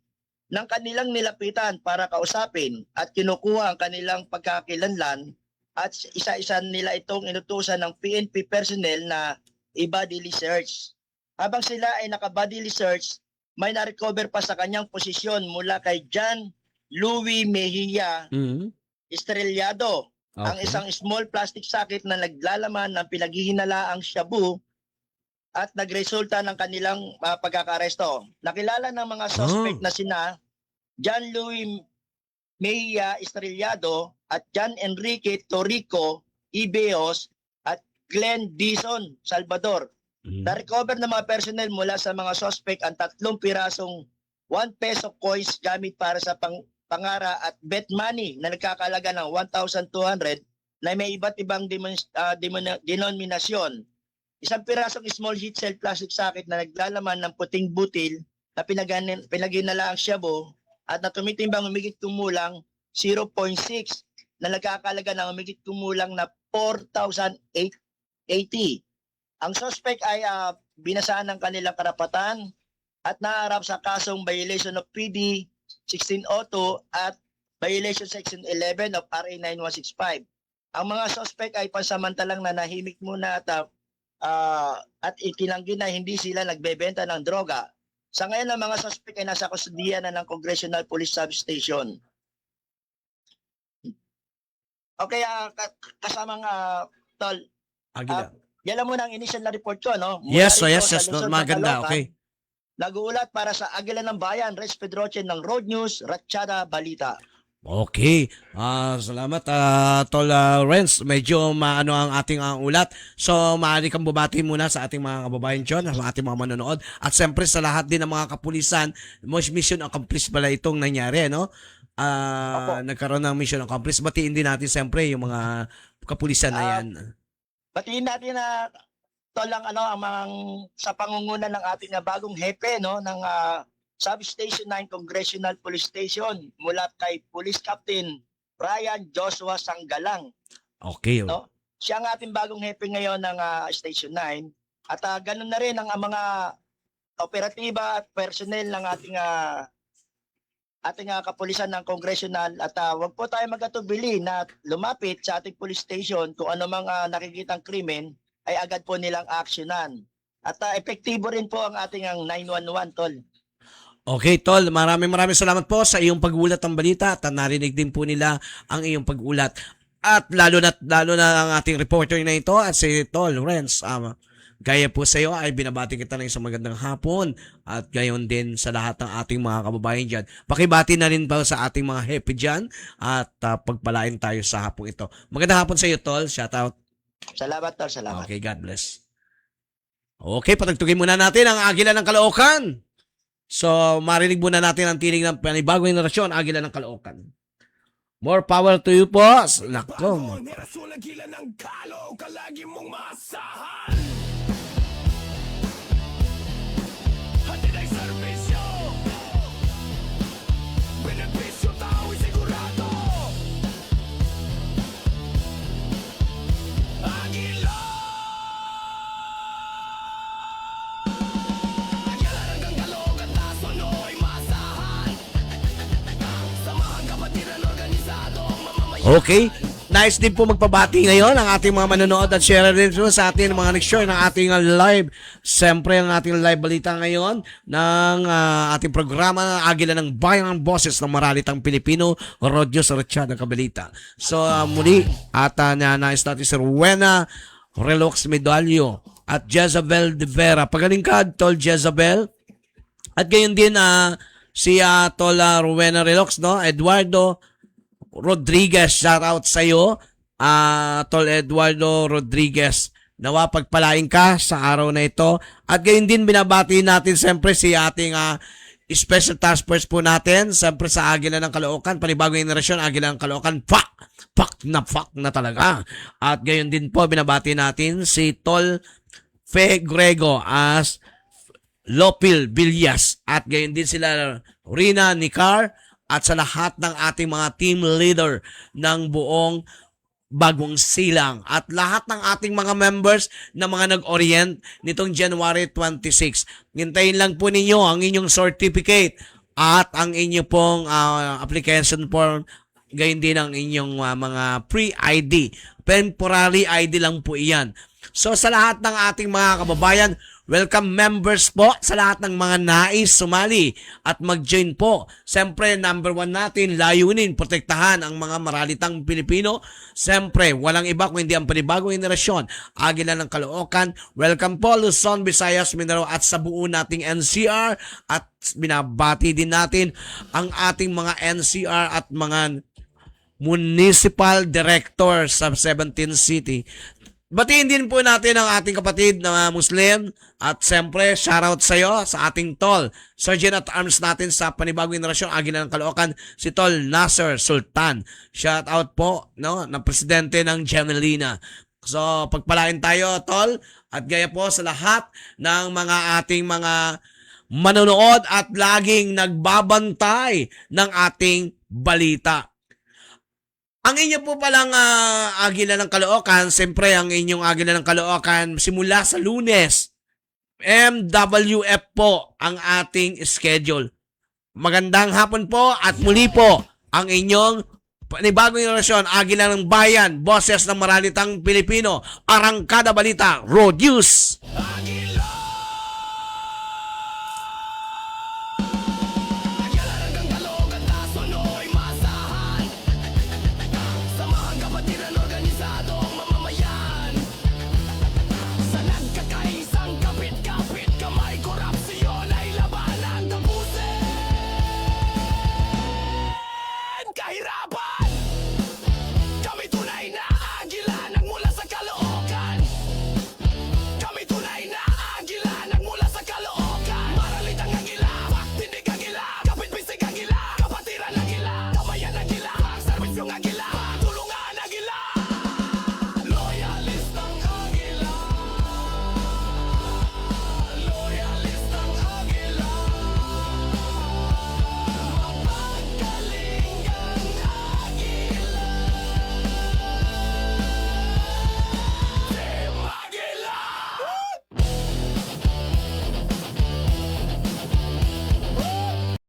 nang kanilang nilapitan para kausapin at kinukuha ang kanilang pagkakakilanlan at isa-isa nila itong inutusan ng PNP personnel na i-bodily search. Habang sila ay naka-bodily search, may na-recover pa sa kanyang posisyon mula kay John Louis Mejia Estrellado, ang isang small plastic sacket na naglalaman ng pinaghihinalaang shabu at nagresulta ng kanilang pagkakaresto. Nakilala ng mga suspect na sina John Louis Mejia Estrellado at John Enrique Torico Ibeos at Glenn Dizon Salvador. Na-recover ng mga personnel mula sa mga suspect ang 3 pirasong 1 peso coins gamit para sa pangara at bet money na nagkakalaga ng 1,200 na may iba't ibang denominasyon. Isang pirasong small heat cell plastic socket na naglalaman ng puting butil na pinaginala ang shabu at na tumitimbang humigit kumulang 0.6 na nagkakalaga ng humigit kumulang na 4,880. Ang suspect ay binasaan ng kanilang karapatan at naharap sa kasong violation of PD 1602 at violation section 11 of RA 9165. Ang mga suspect ay pansamantalang nanahimik muna at itinanggi na hindi sila nagbebenta ng droga. Sa ngayon, ang mga suspect ay nasa kustudiya na ng Congressional Police Substation. Okay, kasamang tol, Aguila. yan lang muna ang initial na report ko, no? Mula Yes, rito yes, sa yes. lungsod ng Maganda, Caloocan, okay. Nag-uulat para sa Agila ng Bayan, Res Pedroche ng Road News, Ratchada Balita. Okay. Salamat, Tol Renz. Medyo maano ang ating ulat. So, maaari kang bumati muna sa ating mga kababayan dyan, sa ating mga manonood. At siyempre sa lahat din ng mga kapulisan, mission accomplished pala itong nangyari, no? Nagkaroon ng mission accomplished. Batiin din natin siyempre yung mga kapulisan na yan. Batiin natin na tol ang ang mga sa pangunguna ng ating bagong hepe, no, ng Substation 9 Congressional Police Station mula kay Police Captain Brian Joshua Sanggalang. Okay. No? Siya ang ating bagong hepe ngayon ng Station 9 at ganun na rin ang mga operatiba at personnel ng ating kapulisan ng congressional at wag po tayo magatubili na lumapit sa ating police station kung ano mang nakikitang krimen ay agad po nilang aksyonan. At epektibo rin po ang ating 911, tol. Okay, Tol. Maraming salamat po sa iyong pag-ulat ng balita at narinig din po nila ang iyong pag-ulat. At lalo na ang ating reporter na ito at si Tol Renz. Gaya po sa iyo ay binabati kita ng isang magandang hapon at gayon din sa lahat ng ating mga kababayan dyan. Pakibati na rin pa sa ating mga happy dyan at pagpalain tayo sa hapon ito. Magandang hapon sa iyo, Tol. Shout out. Salamat, tol. Salamat. Okay, God bless. Okay, patagtugin muna natin ang Agila ng Caloocan. So, marinig muna natin ang tinig ng panibagong henerasyon, Agila ng Caloocan. More power to you, boss. Nako. Henerasyon Agila ng Caloocan, lagi mong maasahan. Hatid ay serbisyo. Benepisyo tao'y sigurado. Agila! Agila ng Caloocan, tasono'y maasahan. Samahan kapatiran organisado ang mamamayan. Okay. Nice din po magpabati ngayon ang ating mga manonood at share din po sa ating mga nag-share ng ating live. Siyempre ang ating live balita ngayon ng ating programa ng Agila ng Bayan ng Boses ng Maralitang Pilipino, Road News, Ratchada Balita. So muli at nais natin si Rowena Relox Medallo at Jezabel De Vera. Pagaling ka, Tol Jezabel. At gayon din si Tol Rowena Relox, no? Eduardo Rodriguez, shout out sa iyo, Tol Eduardo Rodriguez. Nawa pagpalain ka sa araw na ito. At gayon din binabati natin siyempre si ating special task force po natin, siyempre sa Agila ng Caloocan, panibagong henerasyon, Agila ng Caloocan, fuck na talaga. At gayon din po binabati natin si Tol Fe Grego as Lopil Villas. At gayon din sila Rina Nicar at sa lahat ng ating mga team leader ng buong Bagong Silang at lahat ng ating mga members na mga nag-orient nitong January 26. Hintayin lang po ninyo ang inyong certificate at ang inyong pong application form, gayon din ang inyong mga pre-ID. Temporary ID lang po iyan. So sa lahat ng ating mga kababayan, welcome members po sa lahat ng mga nais sumali at mag-join po. Siyempre, number 1 natin, layunin, protektahan ang mga maralitang Pilipino. Siyempre, walang iba kung hindi ang panibagong henerasyon. Agila ng Caloocan, welcome po Luzon, Visayas, Mindanao at sa buo nating NCR. At binabati din natin ang ating mga NCR at mga municipal director sa 17 city. Batiin din po natin ang ating kapatid na Muslim at siyempre shoutout sa iyo sa ating Tol, Sergeant at Arms natin sa panibagong henerasyon Agila ng Caloocan, si Tol Nasser Sultan. Shoutout po ng presidente ng Gemelina. So pagpalain tayo, Tol, at gaya po sa lahat ng mga ating mga manonood at laging nagbabantay ng ating balita. Ang inyo po palang Agila ng Caloocan, siyempre ang inyong Agila ng Caloocan simula sa Lunes, MWF po ang ating schedule. Magandang hapon po at muli po ang inyong panibagong henerasyon, Agila ng Bayan, Boses ng Maralitang Pilipino, Arangkada Balita, Road News. Agila!